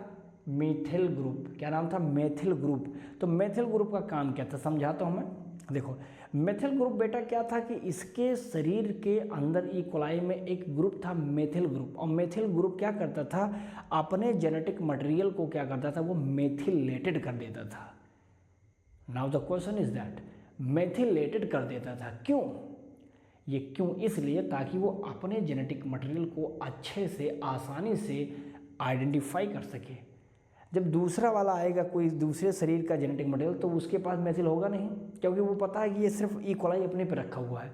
मेथिल ग्रुप, क्या नाम था? Methyl group. तो मेथिल ग्रुप का काम क्या था, समझाता हूँ मैं। देखो मेथिल ग्रुप बेटा क्या था कि इसके शरीर के अंदर ई कोलाई में एक ग्रुप था मेथिल ग्रुप, और मेथिल ग्रुप क्या करता था, अपने जेनेटिक मटेरियल को क्या करता था, वो मेथिलेटेड कर देता था। Now the question is that, methylated कर देता था, क्यों? ये क्यों? इसलिए ताकि वो अपने जेनेटिक मटेरियल को अच्छे से आसानी से आइडेंटिफाई कर सके। जब दूसरा वाला आएगा कोई दूसरे शरीर का जेनेटिक मटेरियल, तो उसके पास मेथिल होगा नहीं, क्योंकि वो पता है कि ये सिर्फ ई कोलाई अपने पे रखा हुआ है।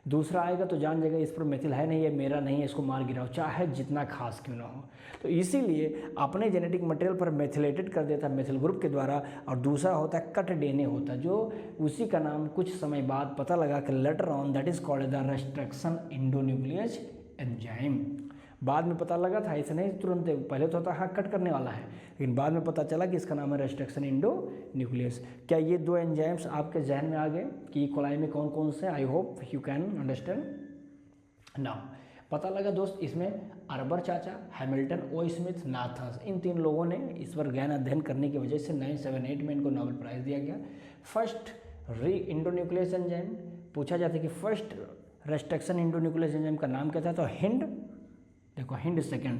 दूसरा आएगा तो जान जाएगा इस पर मेथिल है नहीं, ये मेरा नहीं है, इसको मार गिराओ, चाहे जितना खास क्यों ना हो। तो इसीलिए अपने जेनेटिक मटेरियल पर मेथिलेटेड कर देता है मेथिल ग्रुप के द्वारा। और दूसरा होता है कट डीएनए होता है, जो उसी का नाम कुछ समय बाद पता लगा कि later on that is called the restriction endonuclease enzyme. बाद में पता लगा था, ऐसे नहीं तुरंत, पहले तो होता हाँ कट करने वाला है, लेकिन बाद में पता चला कि इसका नाम है रेस्ट्रिक्शन एंडोन्यूक्लियस। क्या ये 2 एंजाइम्स आपके जहन में आ गए कि ई कोलाई में कौन कौन से? I hope you can understand now. पता लगा दोस्त, इसमें अर्बर चाचा, हैमिल्टन, ओ स्मिथ, नाथन्स, इन 3 लोगों ने इस पर ज्ञान अध्ययन करने की वजह से 978 में इनको नोबेल प्राइज़ दिया गया। फर्स्ट री एंडोन्यूक्लियस एंजाइम पूछा जाता है कि फर्स्ट रेस्ट्रिक्शन एंडोन्यूक्लियस एंजाइम का नाम क्या था, तो हिंड। देखो हिंड सेकंड,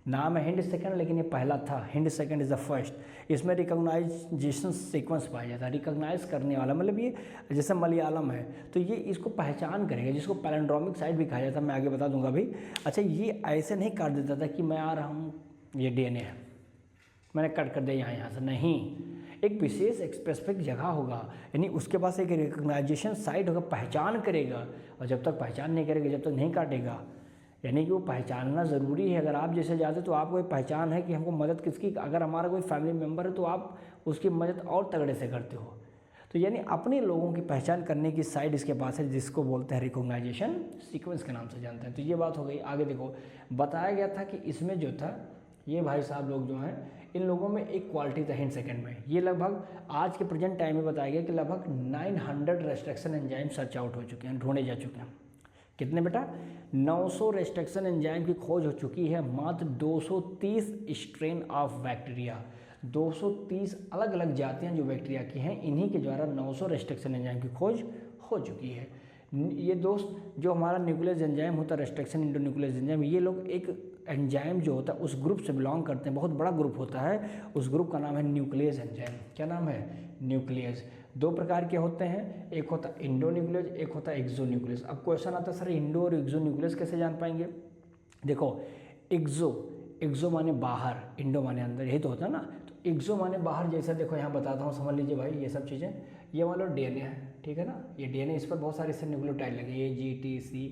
नाम है हिंड सेकंड, लेकिन ये पहला था, hind second is the first. इसमें रिकॉग्नाइजेशन सीक्वेंस पाया जाता है, रिकॉग्नाइज करने वाला, मतलब ये जैसे मलयालम है तो ये इसको पहचान करेगा, जिसको पैलेंड्रोमिक साइट भी कहा जाता है, मैं आगे बता दूंगा भाई। अच्छा, ये ऐसे नहीं काट देता था कि मैं आ रहा हूँ, ये डीएनए है, मैंने कट कर दिया यहाँ से, नहीं, एक विशेष एक स्पेसिफिक जगह होगा, यानी उसके पास एक रिकॉग्नाइजेशन साइट होगा, पहचान करेगा, और जब तक पहचान नहीं करेगा, जब तक नहीं काटेगा, यानी कि वो पहचानना ज़रूरी है। अगर आप जैसे जाते तो आपको एक पहचान है कि हमको मदद किसकी, अगर हमारा कोई फैमिली मेम्बर है तो आप उसकी मदद और तगड़े से करते हो। तो यानी अपने लोगों की पहचान करने की साइड इसके पास है, जिसको बोलते हैं रिकॉग्नाइजेशन सीक्वेंस के नाम से जानते हैं। तो ये बात हो गई। आगे देखो, बताया गया था कि इसमें जो था, ये भाई साहब लोग जो हैं, इन लोगों में एक क्वालिटी था हिंड सेकंड में। ये लगभग आज के प्रेजेंट टाइम में बताया गया कि लगभग 900 रेस्ट्रिक्शन एंजाइम सर्च आउट हो चुके हैं, ढूंढे जा चुके हैं। कितने बेटा? 900 रेस्ट्रिक्शन एंजाइम की खोज हो चुकी है। मात्र 230 स्ट्रेन ऑफ बैक्टीरिया, 230 अलग अलग जातियां जो बैक्टीरिया की हैं, इन्हीं के द्वारा 900 रेस्ट्रिक्शन एंजाइम की खोज हो चुकी है। ये दोस्त जो हमारा न्यूक्लियस एंजाइम होता है, रेस्ट्रिक्शन एंडोन्यूक्लियस एंजाइम, ये लोग एक एंजाइम जो होता है उस ग्रुप से बिलोंग करते हैं, बहुत बड़ा ग्रुप होता है, उस ग्रुप का नाम है न्यूक्लियस एंजाइम। क्या नाम है? न्यूक्लियस। 2 प्रकार के होते हैं, एक होता है इंडोन्यूक्लियस, एक होता है एक्सोन्यूक्लियस। अब क्वेश्चन आता है, सर इंडो और एक्सोन्यूक्लियस कैसे जान पाएंगे? देखो, एक्सो माने बाहर, इंडो माने अंदर, यही तो होता है ना। तो एक्सो माने बाहर, जैसा देखो यहाँ बताता हूँ, समझ लीजिए भाई, ये सब चीज़ें, ये मान लो डीएनए है, ठीक है ना, ये डीएनए, इस पर बहुत सारे इससे न्यूक्लियोटाइड लगे, AGTC,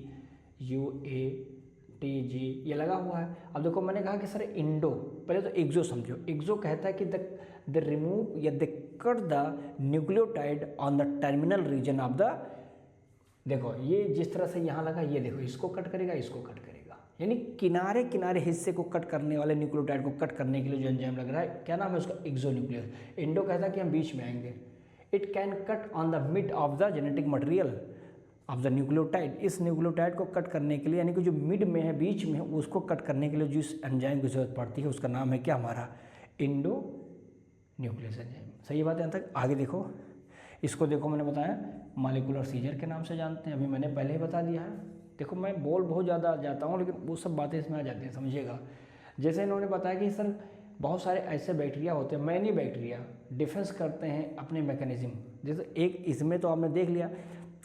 ये लगा हुआ है। अब देखो मैंने कहा कि सर इंडो, पहले तो एक्सो समझो। एक्सो कहता है कि द रिमूव या the cut the nucleotide on the terminal region of the, देखो ये जिस तरह से यहाँ लगा, ये देखो इसको कट करेगा, इसको कट करेगा, यानी किनारे किनारे हिस्से को कट करने वाले न्यूक्लियोटाइड को कट करने के लिए जो एंजाइम लग रहा है, क्या नाम है उसका? एक्सोन्यूक्लियस। इंडो कहता है कि हम बीच में आएंगे, it can cut on the mid of the genetic material of the nucleotide. इस न्यूक्लियोटाइड को कट करने के लिए, यानी कि जो मिड में है, बीच में है, उसको कट करने के लिए जिस एंजाइम की जरूरत पड़ती है, उसका नाम है क्या हमारा? Indo nucleus enzyme. सही बात है यहाँ तक? आगे देखो, इसको देखो मैंने बताया मॉलिक्यूलर सीजर के नाम से जानते हैं, अभी मैंने पहले ही बता दिया है। देखो मैं बहुत ज़्यादा जाता हूँ, लेकिन वो सब बातें इसमें आ जाती हैं, समझिएगा। जैसे इन्होंने बताया कि सर बहुत सारे ऐसे बैक्टीरिया होते हैं, मैनी बैक्टीरिया डिफेंस करते हैं अपने मैकेनिज्म। जैसे एक इसमें तो आपने देख लिया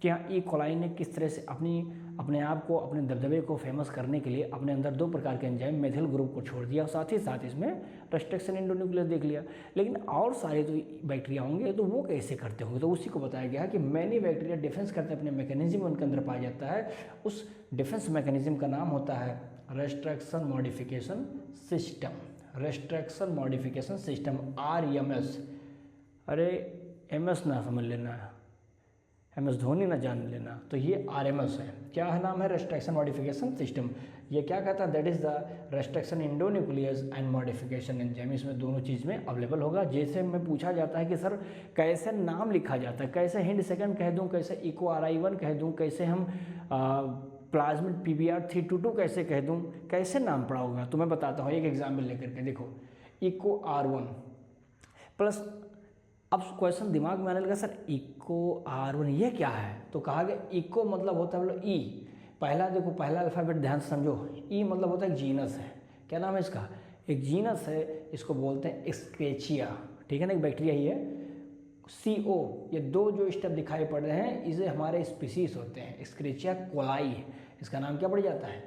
कि हाँ ई कोलाई ने किस तरह से अपनी अपने आप को, अपने दबदबे को फेमस करने के लिए अपने अंदर 2 प्रकार के एंजाइम मेथिल ग्रुप को छोड़ दिया और साथ ही साथ इसमें रेस्ट्रिक्शन एंडोन्यूक्लियस देख लिया। लेकिन और सारे जो बैक्टीरिया होंगे तो वो कैसे करते होंगे, तो उसी को बताया गया है कि मैनी बैक्टीरिया डिफेंस करते अपने मैकेनिज्म उनके अंदर पाया जाता है। उस डिफेंस मैकेनिज्म का नाम होता है restriction modification system. Restriction modification system RMS, अरे MS ना समझ लेना, MS धोनी ना जान लेना, तो ये RMS है। क्या है नाम है? Restriction modification system. ये क्या कहता है? That is the restriction endonuclease and modification enzyme. इसमें दोनों चीज़ में अवेलेबल होगा। जैसे में पूछा जाता है कि सर कैसे नाम लिखा जाता है, कैसे हिंड सेकंड कह दूं, कैसे इको RI1 कह दूं, कैसे हम प्लाज्मिड PBr322 कैसे कह दूं, कैसे नाम पड़ा होगा? तो मैं बताता हूँ एक एग्जाम्पल लेकर के। देखो इको R1 प्लस, अब क्वेश्चन दिमाग में आने लगा सर इको R1 ये क्या है? तो कहा गया इको मतलब होता है E। पहला देखो, पहला अल्फ़ाबेट ध्यान से समझो। E मतलब होता है जीनस है। क्या नाम है इसका? एक जीनस है, इसको बोलते हैं एस्क्रेचिया, ठीक है ना, एक बैक्टीरिया ही है। CO, ये 2 जो स्टेप दिखाई पड़ रहे हैं इसे हमारे स्पीसीज होते हैं। एस्क्रेचिया कोलाई, इसका नाम क्या पड़ जाता है?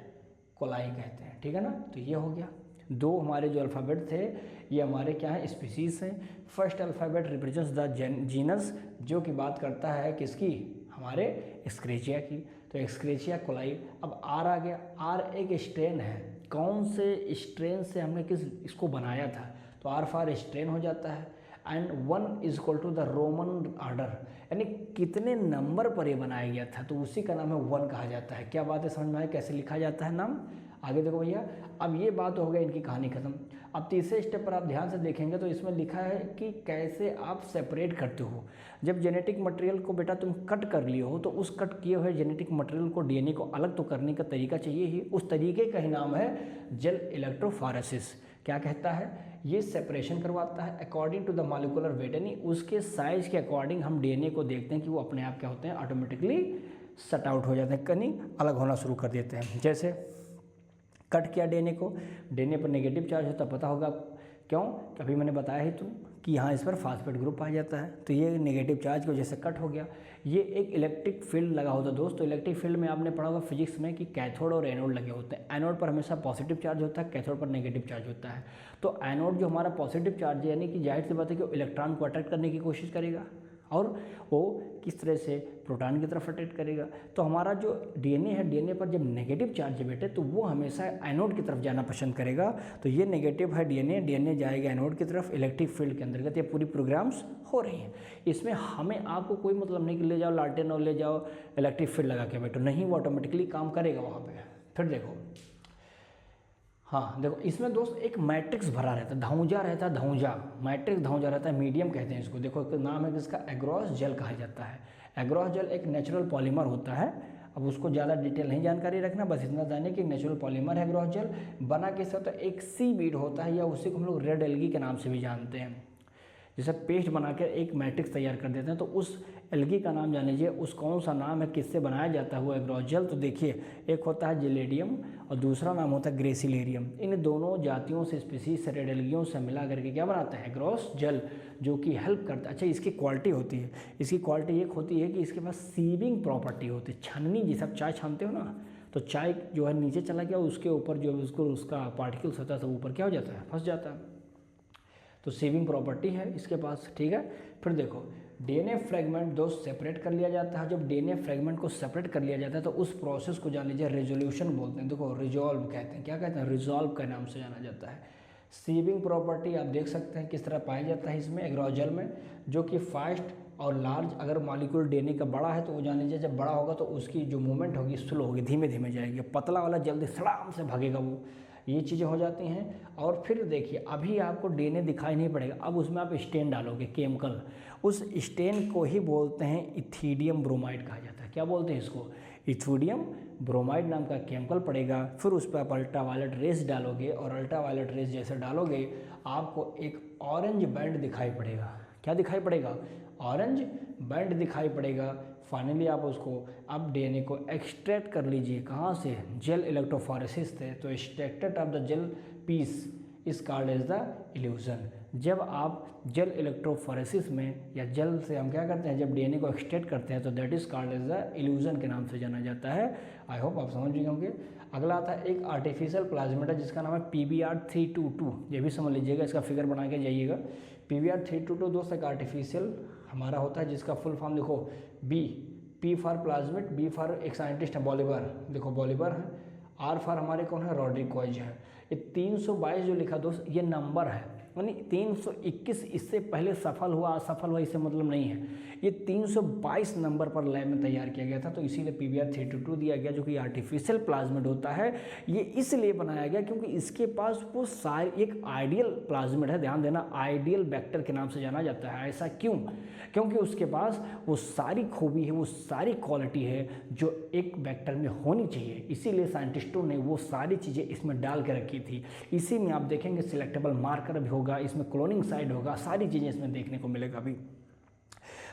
कोलाई कहते हैं, ठीक है ना। तो ये हो गया 2 हमारे जो अल्फ़ाबेट थे ये हमारे क्या है? स्पीसीज हैं। First alphabet represents the genus, जो कि बात करता है किसकी? हमारे एस्क्रेचिया की। तो एस्क्रेचिया कोलाई। अब R आ गया। R एक स्ट्रेन है। कौन से स्ट्रेन से हमने इसको बनाया था? तो R फॉर स्ट्रेन हो जाता है। And 1 is equal to the roman order, यानी कितने नंबर पर ये बनाया गया था, तो उसी का नाम है 1 कहा जाता है। क्या बात है, समझ में आए कैसे लिखा जाता है नाम? आगे देखो भैया, अब ये बात हो गई इनकी कहानी खत्म। अब तीसरे स्टेप पर आप ध्यान से देखेंगे तो इसमें लिखा है कि कैसे आप सेपरेट करते हो। जब जेनेटिक मटेरियल को बेटा तुम कट कर लिए हो तो उस कट किए हुए जेनेटिक मटेरियल को DNA को अलग तो करने का तरीका चाहिए ही। उस तरीके का ही नाम है जेल इलेक्ट्रोफोरेसिस। क्या कहता है? ये सेपरेशन करवाता है according to the molecular weight, यानी उसके साइज के अकॉर्डिंग हम DNA को देखते हैं कि वो अपने आप क्या होते हैं? ऑटोमेटिकली सट आउट हो जाते हैं, कहीं अलग होना शुरू कर देते हैं। जैसे कट किया DNA पर नेगेटिव चार्ज होता है, पता होगा क्यों? कभी मैंने बताया ही तो कि यहाँ इस पर फास्फेट ग्रुप पाया जाता है, तो ये नेगेटिव चार्ज की वजह से कट हो गया। ये एक इलेक्ट्रिक फील्ड लगा होता है दोस्तों। इलेक्ट्रिक फील्ड में आपने पढ़ा होगा फिजिक्स में कि कैथोड और एनोड लगे होते हैं। एनोड पर हमेशा पॉजिटिव चार्ज होता है, कैथोड पर नेगेटिव चार्ज होता है। तो एनोड जो हमारा पॉजिटिव चार्ज है, यानी कि जाहिर सी बात है कि इलेक्ट्रॉन को अट्रैक्ट करने की कोशिश करेगा और वो किस तरह से प्रोटॉन की तरफ अट्रैक्ट करेगा। तो हमारा जो DNA है, DNA पर जब नेगेटिव चार्ज है बेटे तो वो हमेशा एनोड की तरफ जाना पसंद करेगा। तो ये नेगेटिव है DNA जाएगा एनोड की तरफ इलेक्ट्रिक फील्ड के अंतर्गत। ये पूरी प्रोग्राम्स हो रही हैं। इसमें हमें आपको कोई मतलब नहीं कि ले जाओ लालटेन और ले जाओ इलेक्ट्रिक फील्ड लगा के बैठो, नहीं, वो ऑटोमेटिकली काम करेगा वहाँ पर। फिर देखो, हाँ देखो इसमें दोस्त एक मैट्रिक्स भरा रहता है, धौंजा रहता है, धौंजा मैट्रिक्स धौंजा रहता है, मीडियम कहते हैं इसको। देखो नाम है जिसका एग्रॉस जेल कहा जाता है। एग्रॉस जेल एक नेचुरल पॉलीमर होता है। अब उसको ज़्यादा डिटेल नहीं जानकारी रखना, बस इतना जाने कि नेचुरल पॉलीमर है एग्रॉस जेल। बना कैसे होता है? एक सी बीड होता है, या उसी को हम लोग रेड एल्गी के नाम से भी जानते हैं। जैसे पेस्ट बनाकर एक मैट्रिक्स तैयार कर देते हैं, तो उस एल्गी का नाम जान लीजिए, उस कौन सा नाम है, किससे बनाया जाता है वो एग्रॉस जेल। तो देखिए एक होता है जेलेडियम और दूसरा नाम होता है ग्रेसिलेरियम। इन दोनों जातियों से स्पीसीज से रेड एल्गियों से मिला करके क्या बनाता है? एग्रॉस जेल, जो कि हेल्प करता है। अच्छा, इसकी क्वालिटी होती है, इसकी क्वालिटी एक होती है कि इसके पास सीविंग प्रॉपर्टी होती है। छननी, जैसे आप चाय छानते हो ना, तो चाय जो है नीचे चला गया, उसके ऊपर जो उसका पार्टिकल्स होता है सब ऊपर क्या हो जाता है? फंस जाता है। तो सेविंग प्रॉपर्टी है इसके पास, ठीक है। फिर देखो DNA फ्रेगमेंट दोस्त सेपरेट कर लिया जाता है। जब DNA फ्रेगमेंट को सेपरेट कर लिया जाता है तो उस प्रोसेस को जान लीजिए रेजोल्यूशन बोलते हैं। देखो रिजॉल्व कहते हैं, क्या कहते हैं? रिजॉल्व के नाम से जाना जाता है। सेविंग प्रॉपर्टी आप देख सकते हैं किस तरह पाया जाता है इसमें एग्रॉस जेल में, जो कि फास्ट और लार्ज, अगर मॉलिक्यूल DNA का बड़ा है तो वो जान लीजिए जब बड़ा होगा तो उसकी जो मूवमेंट होगी स्लो होगी, धीमे धीमे जाएगी। पतला वाला जल्दी सड़ाम से भागेगा वो, ये चीज़ें हो जाती हैं। और फिर देखिए अभी आपको DNA दिखाई नहीं पड़ेगा, अब उसमें आप स्टेन डालोगे केमिकल, उस स्टेन को ही बोलते हैं इथीडियम ब्रोमाइड कहा जाता है। क्या बोलते हैं इसको? इथीडियम ब्रोमाइड नाम का केमिकल पड़ेगा। फिर उस पर आप अल्ट्रावायलेट रेस डालोगे और अल्ट्रावायलेट रेस जैसे डालोगे आपको एक ऑरेंज बैंड दिखाई पड़ेगा। क्या दिखाई पड़ेगा? ऑरेंज बैंड दिखाई पड़ेगा। फाइनली आप उसको अब DNA को एक्सट्रैक्ट कर लीजिए। कहाँ से? जेल इलेक्ट्रोफोरेसिस से। तो extracted of the gel piece is called as the elution. जब आप जल इलेक्ट्रोफोरेसिस में या जल से हम क्या करते हैं, जब डीएनए को एक्सट्रैक्ट करते हैं तो that is called as the elution के नाम से जाना जाता है। आई होप आप समझ गए होंगे। अगला आता है एक आर्टिफिशियल प्लाज्मेटा जिसका नाम है PBr322, ये भी समझ लीजिएगा, इसका फिगर बना के जाइएगा। PBr322 दोस्त एक आर्टिफिशियल हमारा होता है जिसका फुल फॉर्म देखो, P for plasmid, B for एक साइंटिस्ट है बॉलिवर, देखो बॉलिवर है, R फॉर हमारे कौन है, रॉड्रिगोज है। ये 322 जो लिखा दोस्त ये नंबर है, यानी 321 इससे पहले सफल हुआ असफल हुआ इससे मतलब नहीं है, ये 322 नंबर पर लैब में तैयार किया गया था, तो इसीलिए PBr322 दिया गया, जो कि आर्टिफिशियल प्लाज्मेट होता है। ये इसलिए बनाया गया क्योंकि इसके पास वो सारे एक आइडियल प्लाज्मेट है, ध्यान देना, आइडियल वेक्टर के नाम से जाना जाता है। ऐसा क्यों? क्योंकि उसके पास वो सारी खूबी है, वो सारी क्वालिटी है जो एक वेक्टर में होनी चाहिए, इसीलिए साइंटिस्टों ने वो सारी चीज़ें इसमें डाल के रखी थी। इसी में आप देखेंगे सिलेक्टेबल मार्कर भी होगा, इसमें क्लोनिंग साइड होगा, सारी चीज़ें इसमें देखने को मिलेगा अभी।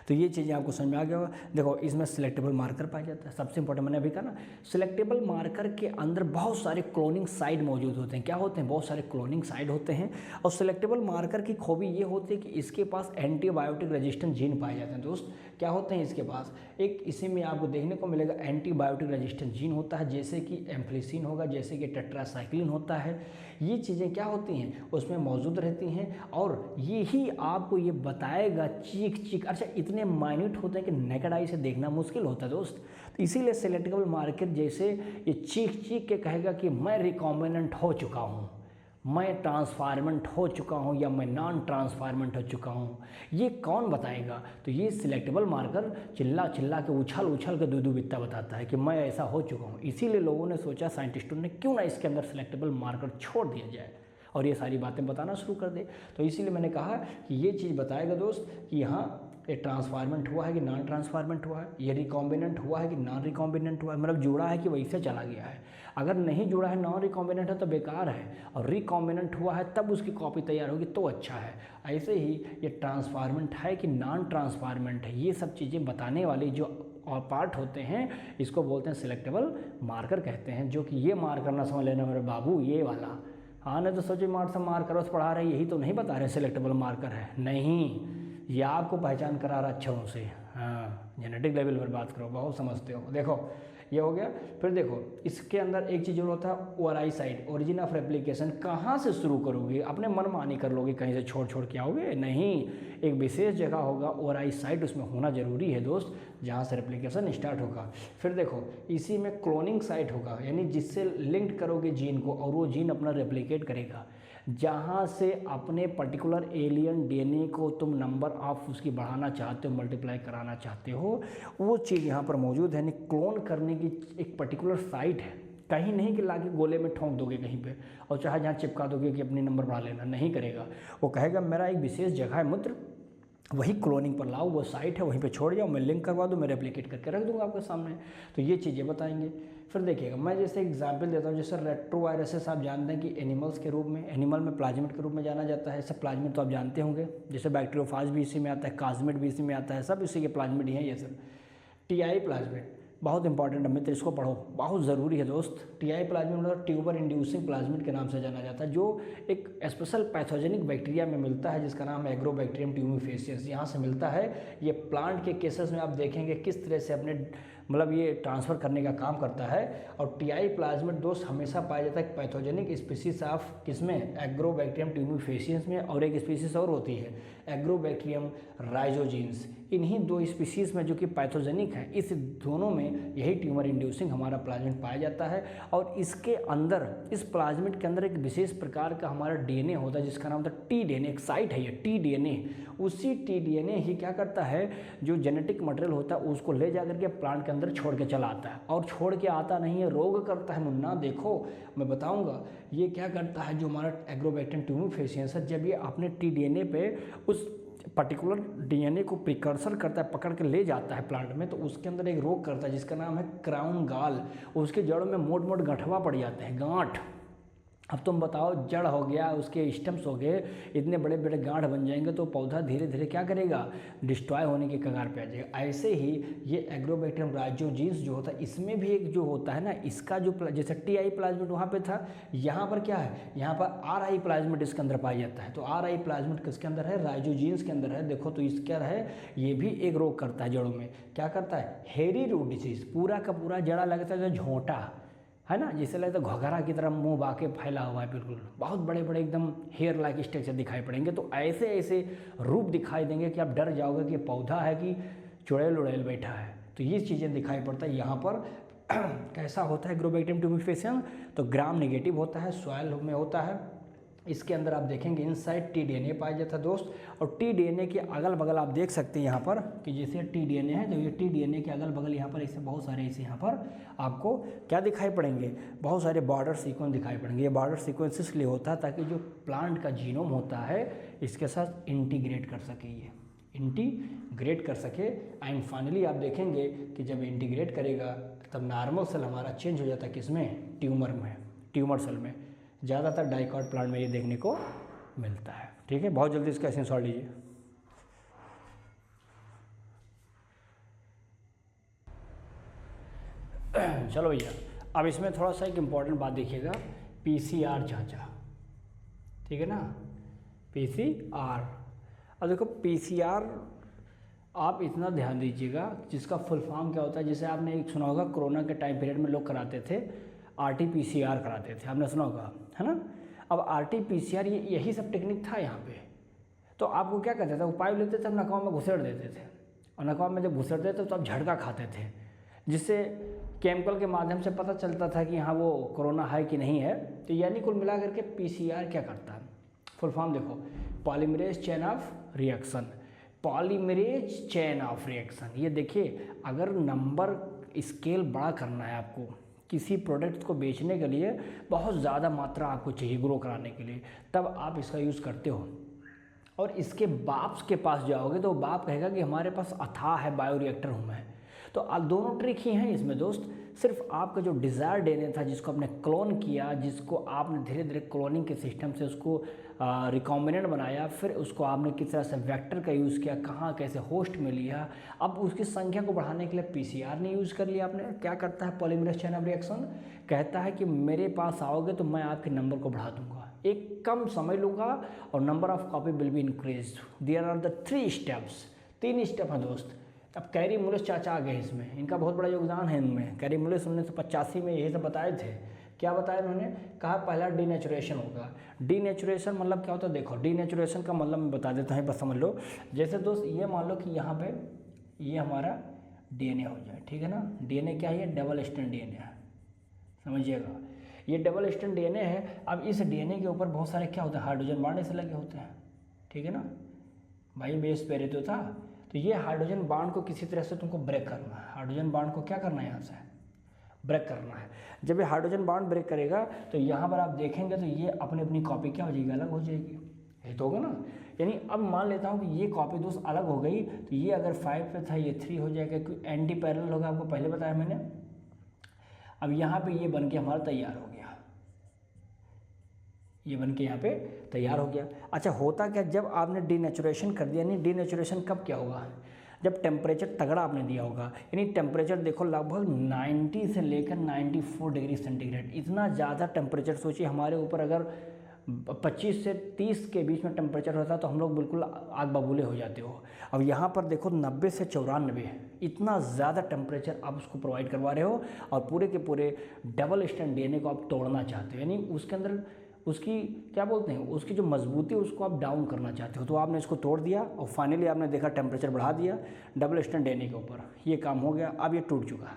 तो ये चीज़ें आपको समझ में आ गया होगा। देखो इसमें सिलेक्टेबल मार्कर पाया जाता है, सबसे इंपॉर्टेंट मैंने अभी कहा ना, सिलेक्टेबल मार्कर के अंदर बहुत सारे क्लोनिंग साइड मौजूद होते हैं। क्या होते हैं? बहुत सारे क्लोनिंग साइड होते हैं। और सिलेक्टेबल मार्कर की खूबी ये होती है कि इसके पास एंटीबायोटिक रेजिस्टेंट जीन पाए जाते हैं। दोस्त क्या होते हैं इसके पास, एक इसी में आपको देखने को मिलेगा एंटीबायोटिक रेजिस्टेंट जीन होता है, जैसे कि एम्फलिसिन होगा, जैसे कि टेट्रासाइक्लिन होता है। ये चीज़ें क्या होती हैं उसमें मौजूद रहती हैं, और यही आपको ये बताएगा चीख। अच्छा इतने माइन्यूट होते हैं कि नेकेड आई से देखना मुश्किल होता है दोस्त, तो इसीलिए सिलेक्टेबल मार्कर जैसे ये चीख के कहेगा कि मैं रिकॉम्बिनेंट हो चुका हूँ, मैं ट्रांसफार्मेंट हो चुका हूँ, या मैं नॉन ट्रांसफार्मेंट हो चुका हूँ। ये कौन बताएगा? तो ये सिलेक्टेबल मार्कर चिल्ला के उछल के दूधू बित्ता बताता है कि मैं ऐसा हो चुका हूँ। इसीलिए लोगों ने सोचा, साइंटिस्टों ने, क्यों ना इसके अंदर सिलेक्टेबल मार्कर छोड़ दिया जाए और ये सारी बातें बताना शुरू कर दे। तो इसीलिए मैंने कहा कि ये चीज़ बताएगा दोस्त कि यहाँ ये ट्रांसफार्मेंट हुआ है कि नॉन ट्रांसफार्मेंट हुआ है, ये रिकॉम्बिनेंट हुआ है कि नॉन रिकॉम्बिनेंट हुआ है, मतलब जुड़ा है कि वैसे चला गया है। अगर नहीं जुड़ा है, नॉन रिकॉम्बिनेंट है तो बेकार है, और रिकॉम्बिनेंट हुआ है तब उसकी कॉपी तैयार होगी तो अच्छा है। ऐसे ही ये ट्रांसफार्मेंट है कि नॉन ट्रांसफार्मेंट है, ये सब चीज़ें बताने वाली जो और पार्ट होते हैं इसको बोलते हैं सिलेक्टेबल मार्कर कहते हैं। जो कि ये मार्कर ना समझ लेना मेरे बाबू, ये वाला, हाँ नहीं तो सोचिए मार्कर बस पढ़ा रहे, यही तो नहीं बता रहे सिलेक्टेबल मार्कर है, नहीं, ये आपको पहचान करा रहा अक्षरों से। हाँ जेनेटिक लेवल पर बात करो, बहुत समझते हो। देखो ये हो गया। फिर देखो इसके अंदर एक चीज़ और होता है ORI site, origin of replication. कहाँ से शुरू करोगे? अपने मनमानी कर लोगे, कहीं से छोड़ के आओगे? नहीं, एक विशेष जगह होगा ओआरआई साइट, उसमें होना जरूरी है दोस्त, जहाँ से रेप्लिकेशन स्टार्ट होगा। फिर देखो इसी में क्लोनिंग साइट होगा, यानी जिससे लिंक्ड करोगे जीन को और वो जीन अपना रेप्लिकेट करेगा। जहाँ से अपने पर्टिकुलर एलियन डीएनए को तुम नंबर ऑफ उसकी बढ़ाना चाहते हो, मल्टीप्लाई कराना चाहते हो, वो चीज़ यहाँ पर मौजूद है। यानी क्लोन करने की एक पर्टिकुलर साइट है, कहीं नहीं कि लाके गोले में ठोंक दोगे कहीं पे और चाहे जहाँ चिपका दोगे कि अपनी नंबर बढ़ा लेना, नहीं करेगा। वो कहेगा मेरा एक विशेष जगह है मित्र, वही क्लोनिंग पर लाओ, वो साइट है वहीं पे छोड़ जाओ, मैं लिंक करवा दूँ, मैं रेप्लिकेट करके रख दूँगा आपके सामने। तो ये चीज़ें बताएंगे। फिर देखिएगा मैं जैसे एग्जांपल देता हूँ, जैसे रेट्रोवायरसेस आप जानते हैं कि एनिमल्स के रूप में, एनिमल में प्लाज्मिड के रूप में जाना जाता है। ऐसे प्लाज्मिड तो आप जानते होंगे, जैसे बैक्टीरियोफाज भी इसी में आता है, कास्मिड भी इसी में आता है, सब इसी के प्लाज्मिड ही हैं ये सब। टीआई प्लाज्मिड बहुत इंपॉर्टेंट है मित्र, इसको पढ़ो, बहुत ज़रूरी है दोस्त। टीआई प्लाज्मिड मतलब ट्यूबर इंड्यूसिंग प्लाज्मिड के नाम से जाना जाता है, जो एक स्पेशल पैथोजेनिक बैक्टीरिया में मिलता है जिसका नाम है एग्रोबैक्टीरियम ट्यूमिफेसियस, यहाँ से मिलता है। ये प्लांट के केसेस में आप देखेंगे किस तरह से अपने मतलब ये ट्रांसफ़र करने का काम करता है। और टीआई प्लाज्मिड दोस्त हमेशा पाया जाता है पैथोजेनिक स्पीसीज ऑफ किसमें, एग्रोबैक्टीरियम ट्यूमिफेसियस में, और एक स्पीसीज और होती है एग्रोबैक्टीरियम राइजोजीन्स। इन्हीं दो स्पीसीज़ में जो कि पैथोजेनिक है, इस दोनों में यही ट्यूमर इंड्यूसिंग हमारा प्लाज्मिड पाया जाता है। और इसके अंदर, इस प्लाज्मिड के अंदर एक विशेष प्रकार का हमारा डीएनए होता है जिसका नाम होता है टी डीएनए, एक साइट है ये टी डीएनए। उसी टी डीएनए ही क्या करता है, जो जेनेटिक मटेरियल होता है उसको ले जा करके प्लांट के अंदर छोड़ के चला आता है, और छोड़ के आता नहीं है, रोग करता है मुन्ना। देखो मैं बताऊँगा ये क्या करता है, जो हमारा एग्रोबैक्टीरियम ट्यूमिफेसियस है, जब ये अपने टी डीएनए पे उस पर्टिकुलर डीएनए को प्रिकर्सर करता है, पकड़ के ले जाता है प्लांट में, तो उसके अंदर एक रोग करता है जिसका नाम है क्राउन गाल। उसके जड़ों में मोट गठवा पड़ जाते हैं, गांठ। अब तुम बताओ, जड़ हो गया, उसके स्टेम्स हो गए, इतने बड़े बड़े गांठ बन जाएंगे तो पौधा धीरे धीरे क्या करेगा, डिस्ट्रॉय होने के कगार पे आ जाएगा। ऐसे ही ये एग्रोबैक्टीरियम राइजोजीन्स जो होता है, इसमें भी एक जो होता है ना, इसका जो जैसे टी आई प्लाज्मिड वहाँ पे था, यहाँ पर क्या है, यहाँ पर आर आई प्लाज्मिड इसके अंदर पाया जाता है। तो आर आई प्लाज्मिड किसके अंदर है, राइजोजीन्स के अंदर है। देखो तो इसका है, ये भी एक रोग करता है जड़ों में। क्या करता है, हेरी रूट डिसीज, पूरा का पूरा जड़ा लगता है जो झोंटा है ना, जिसे लगता है घघरा की तरह मुंह बाके फैला हुआ है, बिल्कुल बहुत बड़े बड़े एकदम हेयर लाइक स्ट्रक्चर दिखाई पड़ेंगे। तो ऐसे ऐसे रूप दिखाई देंगे कि आप डर जाओगे कि पौधा है कि चुड़ैल उड़ैल बैठा है। तो ये चीज़ें दिखाई पड़ता है यहाँ पर। कैसा होता है एग्रोबैक्टीरियम ट्यूबिफिकेशन, तो ग्राम नेगेटिव होता है, सॉइल में होता है। इसके अंदर आप देखेंगे इनसाइड टीडीएनए पाया जाता है दोस्त। और टीडीएनए के अगल बगल आप देख सकते हैं यहाँ पर कि जैसे टीडीएनए है, तो ये टीडीएनए के अगल बगल यहाँ पर ऐसे बहुत सारे ऐसे यहाँ पर आपको क्या दिखाई पड़ेंगे, बहुत सारे बॉर्डर सीक्वेंस दिखाई पड़ेंगे। ये बॉर्डर सीक्वेंस इसलिए होता है ताकि जो प्लांट का जीनोम होता है इसके साथ इंटीग्रेट कर सके, ये इंटीग्रेट कर सके। एंड फाइनली आप देखेंगे कि जब इंटीग्रेट करेगा तब नॉर्मल सेल हमारा चेंज हो जाता है किसमें, ट्यूमर में, ट्यूमर सेल में। ज़्यादातर डाइकॉट प्लांट में ये देखने को मिलता है। ठीक है, बहुत जल्दी इसका स्क्रीनशॉट लीजिए। चलो भैया, अब इसमें थोड़ा सा एक इम्पॉर्टेंट बात देखिएगा, पीसीआर जांचा, ठीक है ना, पीसीआर। अब देखो पीसीआर आप इतना ध्यान दीजिएगा, जिसका फुल फॉर्म क्या होता है। जैसे आपने एक सुना होगा, कोरोना के टाइम पीरियड में लोग कराते थे RT-PCR कराते थे, आपने सुना होगा, है ना। अब RT-PCR ये यही सब टेक्निक था यहाँ पे। तो आपको क्या करते थे, उपाय लेते थे, नकाम में घुसेड़ देते थे, और नकाम में जब घुसेड़ देते तो आप झटका खाते थे, जिससे केमिकल के माध्यम से पता चलता था कि हाँ वो कोरोना है कि नहीं है। तो यानी कुल मिला करके PCR क्या करता है, फुल फॉर्म देखो, polymerase chain of reaction, polymerase chain of reaction. ये देखिए, अगर नंबर स्केल बड़ा करना है आपको, किसी प्रोडक्ट को बेचने के लिए बहुत ज़्यादा मात्रा आपको चाहिए ग्रो कराने के लिए, तब आप इसका यूज़ करते हो। और इसके बाप के पास जाओगे तो बाप कहेगा कि हमारे पास अथाह है बायोरिएक्टर हूँ मैं। तो अब दोनों ट्रिक ही हैं इसमें दोस्त। सिर्फ आपका जो डिज़ायर डीएनए था, जिसको आपने क्लोन किया, जिसको आपने धीरे धीरे क्लोनिंग के सिस्टम से उसको रिकॉम्बिनेंट बनाया, फिर उसको आपने किस तरह से वेक्टर का यूज़ किया, कहाँ कैसे होस्ट में लिया, अब उसकी संख्या को बढ़ाने के लिए पीसीआर ने यूज़ कर लिया आपने। क्या करता है पॉलीमरेज चेन ऑफ रिएक्शन, कहता है कि मेरे पास आओगे तो मैं आपके नंबर को बढ़ा दूंगा, एक कम समय लूँगा और number of copy will be increase. There are the 3 steps, 3 step हैं दोस्त। अब कैरी मुलिस चाचा आ गए इसमें, इनका बहुत बड़ा योगदान है इनमें। कैरी मुलिस 1985 में यही सब बताए थे। क्या बताया उन्होंने, कहा पहला डीनेचुरेशन होगा। डीनेचुरेशन मतलब क्या होता है, देखो डीनेचुरेशन का मतलब मैं बता देता हूँ, बस समझ लो। जैसे दोस्त ये मान लो कि यहाँ पे ये हमारा डीएनए हो जाए, ठीक है ना। डीएनए क्या है, ये डबल स्ट्रैंड डीएनए है, समझिएगा, ये डबल स्ट्रैंड डीएनए है। अब इस डीएनए के ऊपर बहुत सारे क्या होते हैं, हाइड्रोजन बांड ऐसे लगे होते हैं, ठीक है ना भाई, बेस पेरे तो था। तो ये हाइड्रोजन बांड को किसी तरह से तुमको ब्रेक करना है, हाइड्रोजन बांड को क्या करना है, यहाँ से ब्रेक करना है। जब ये हाइड्रोजन बांड ब्रेक करेगा तो यहाँ पर आप देखेंगे तो ये अपनी अपनी कॉपी क्या हो जाएगी, अलग हो जाएगी, ये तो होगा ना। यानी अब मान लेता हूँ कि ये कॉपी दोस्त अलग हो गई, तो ये अगर 5 पे था ये 3 हो जाएगा, क्योंकि एंटी पैरेलल होगा, आपको पहले बताया मैंने। अब यहाँ पे ये बन के हमारा तैयार हो गया, ये बन के यहाँ पे तैयार हो गया। अच्छा होता क्या, जब आपने डीनेचुरेशन कर दिया, यानी डीनेचुरेशन कब क्या होगा, जब टेम्परेचर तगड़ा आपने दिया होगा। यानी टेम्परेचर देखो लगभग 90 से लेकर 94 डिग्री सेंटीग्रेड, इतना ज़्यादा टेम्परेचर। सोचिए हमारे ऊपर अगर 25 से 30 के बीच में टेम्परेचर होता तो हम लोग बिल्कुल आग बबूले हो जाते हो। अब यहाँ पर देखो 90 से 94, इतना ज़्यादा टेम्परेचर आप उसको प्रोवाइड करवा रहे हो, और पूरे के पूरे डबल स्ट्रैंड डीएनए को आप तोड़ना चाहते हो। यानी उसके अंदर उसकी क्या बोलते हैं, उसकी जो मजबूती उसको आप डाउन करना चाहते हो। तो आपने इसको तोड़ दिया और फाइनली आपने देखा टेम्परेचर बढ़ा दिया डबल स्ट्रैंड डीएनए के ऊपर, ये काम हो गया। अब ये टूट चुका है,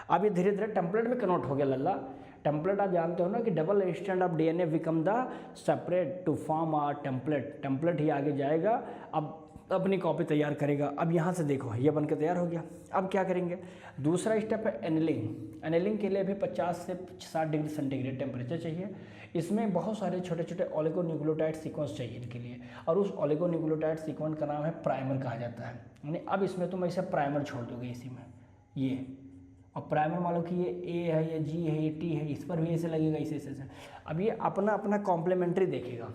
अब ये धीरे धीरे टेम्पलेट में कन्वर्ट हो गया लल्ला। टेम्पलेट आप जानते हो ना कि double strand of DNA become the separate two form a template, template ही आगे जाएगा, अब अपनी कॉपी तैयार करेगा। अब यहाँ से देखो ये बन के तैयार हो गया। अब क्या करेंगे, दूसरा स्टेप है एनिलिंग। एनिलिंग के लिए भी 50 से 60 डिग्री सेंटीग्रेड टेम्परेचर चाहिए। इसमें बहुत सारे छोटे छोटे ओलिगोन्यूक्लियोटाइड सीक्वेंस चाहिए इनके लिए, और उस ओलिगोन्यूक्लियोटाइड सीक्वेंस का नाम है प्राइमर कहा जाता है। यानी अब इसमें तुम ऐसे प्राइमर छोड़ दोगे इसी में, ये और प्राइमर मान लो कि ये ए है, ये जी है, ये टी है, इस पर भी ऐसे लगेगा, इसे। अब ये अपना अपना कॉम्प्लीमेंट्री देखेगा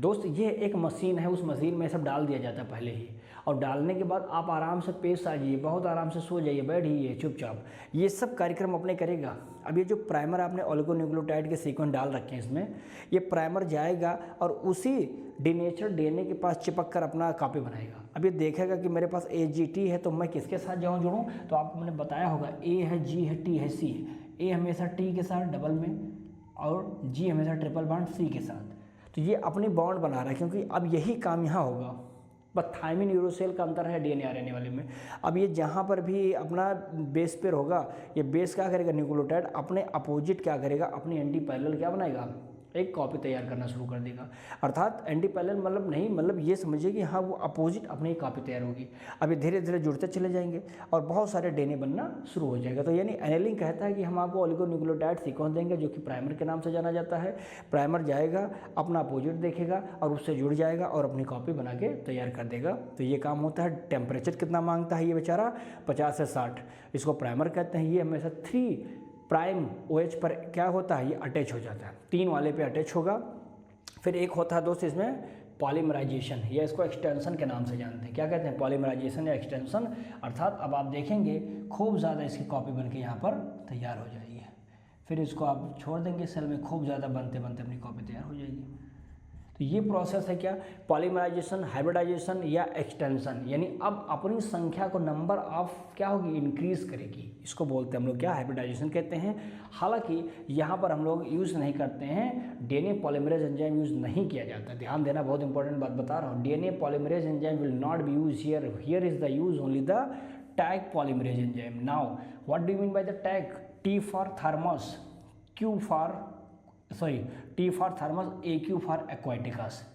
दोस्त। ये एक मशीन है, उस मशीन में सब डाल दिया जाता है पहले ही, और डालने के बाद आप आराम से पेश आ जाइए, बहुत आराम से सो जाइए, बैठिए चुपचाप, ये सब कार्यक्रम अपने करेगा। अब ये जो प्राइमर आपने ओलिगोन्यूक्लियोटाइड के सीक्वेंस डाल रखे हैं इसमें, ये प्राइमर जाएगा और उसी डीनेचर डीएनए के पास चिपक कर अपना कॉपी बनाएगा। अब ये देखेगा कि मेरे पास AGT है, तो मैं किसके साथ जुड़ूँ, तो आपको मैंने बताया होगा A है, G है, T है, C है। A हमेशा T के साथ डबल में, और G हमेशा ट्रिपल बॉन्ड C के साथ। तो ये अपनी बॉन्ड बना रहा है, क्योंकि अब यही काम यहाँ होगा। बस थायमिन यूरोसेल का अंतर है DNA RNA वाले में। अब ये जहाँ पर भी अपना बेस पेयर होगा, ये बेस क्या करेगा, न्यूक्लियोटाइड अपने अपोजिट क्या करेगा, अपनी एंटी पैरेलल क्या बनाएगा, एक कॉपी तैयार करना शुरू कर देगा। अर्थात एंटी पैरेलल मतलब नहीं, मतलब ये समझिए कि हाँ वो अपोजिट अपनी एक कॉपी तैयार होगी। अब ये धीरे धीरे जुड़ते चले जाएंगे और बहुत सारे DNA बनना शुरू हो जाएगा। तो यानी एनेलिंग कहता है कि हम आपको ओलिगोन्यूक्लियोटाइड सीक्वेंस देंगे, जो कि प्राइमर के नाम से जाना जाता है। प्राइमर जाएगा, अपना अपोजिट देखेगा और उससे जुड़ जाएगा और अपनी कॉपी बना के तैयार कर देगा। तो ये काम होता है। टेम्परेचर कितना मांगता है ये बेचारा, 50 से 60। इसको प्राइमर कहते हैं। ये हमेशा 3' OH पर क्या होता है, ये अटैच हो जाता है, 3 वाले पे अटैच होगा। फिर एक होता है दोस्त इसमें पॉलीमराइजेशन, या इसको एक्सटेंशन के नाम से जानते हैं। क्या कहते हैं, पॉलीमराइजेशन या एक्सटेंशन। अर्थात अब आप देखेंगे खूब ज़्यादा इसकी कॉपी बनके यहाँ पर तैयार हो जाएगी। फिर इसको आप छोड़ देंगे सेल में, खूब ज़्यादा बनते बनते अपनी कॉपी तैयार हो जाएगी। तो ये प्रोसेस है क्या, पॉलीमराइजेशन, हाइब्रिडाइजेशन या एक्सटेंशन। यानी अब अपनी संख्या को नंबर ऑफ क्या होगी, इंक्रीज करेगी। इसको बोलते हैं हम लोग क्या, हाइब्रिडाइजेशन कहते हैं। हालांकि यहाँ पर हम लोग यूज़ नहीं करते हैं, DNA पॉलीमरेज एंजाइम यूज़ नहीं किया जाता। ध्यान देना, बहुत इंपॉर्टेंट बात बता रहा हूँ। DNA polymerase enzyme will not be use here, here is the use only the tag polymerase enzyme. Now what do you mean by the tag, T for thermos, T for thermos, AQ for aquaticus.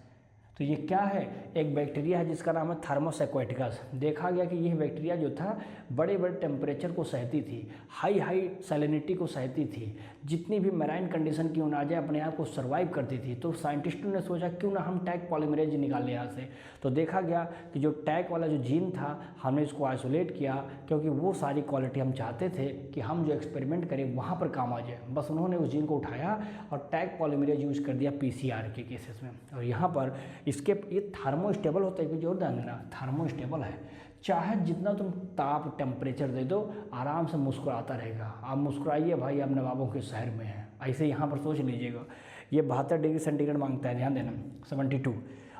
तो ये क्या है, एक बैक्टीरिया है जिसका नाम है थर्मस एक्वाटिकस। देखा गया कि यह बैक्टीरिया जो था बड़े बड़े टेम्परेचर को सहती थी, हाई सैलिनिटी को सहती थी, जितनी भी मैराइन कंडीशन क्यों ना आ जाए अपने आप को सर्वाइव करती थी। तो साइंटिस्टों ने सोचा क्यों ना हम टैग पॉलीमरेज निकाल लें यहाँ से। तो देखा गया कि जो टैग वाला जो जीन था, हमने इसको आइसोलेट किया, क्योंकि वो सारी क्वालिटी हम चाहते थे कि हम जो एक्सपेरिमेंट करें वहाँ पर काम आ जाए। बस उन्होंने उस जीन को उठाया और टैग पॉलीमरेज यूज कर दिया PCR के केसेस में। और यहाँ पर इसके ये थर्मोस्टेबल होता है, जोर ध्यान देना, थर्मोस्टेबल है। चाहे जितना तुम ताप टेम्परेचर दे दो, आराम से मुस्कुराता रहेगा। आप मुस्कुराइए भाई, आप नवाबों के शहर में हैं, ऐसे यहाँ पर सोच लीजिएगा। ये 72 डिग्री सेंटीग्रेड मांगता है, ध्यान देना, 72।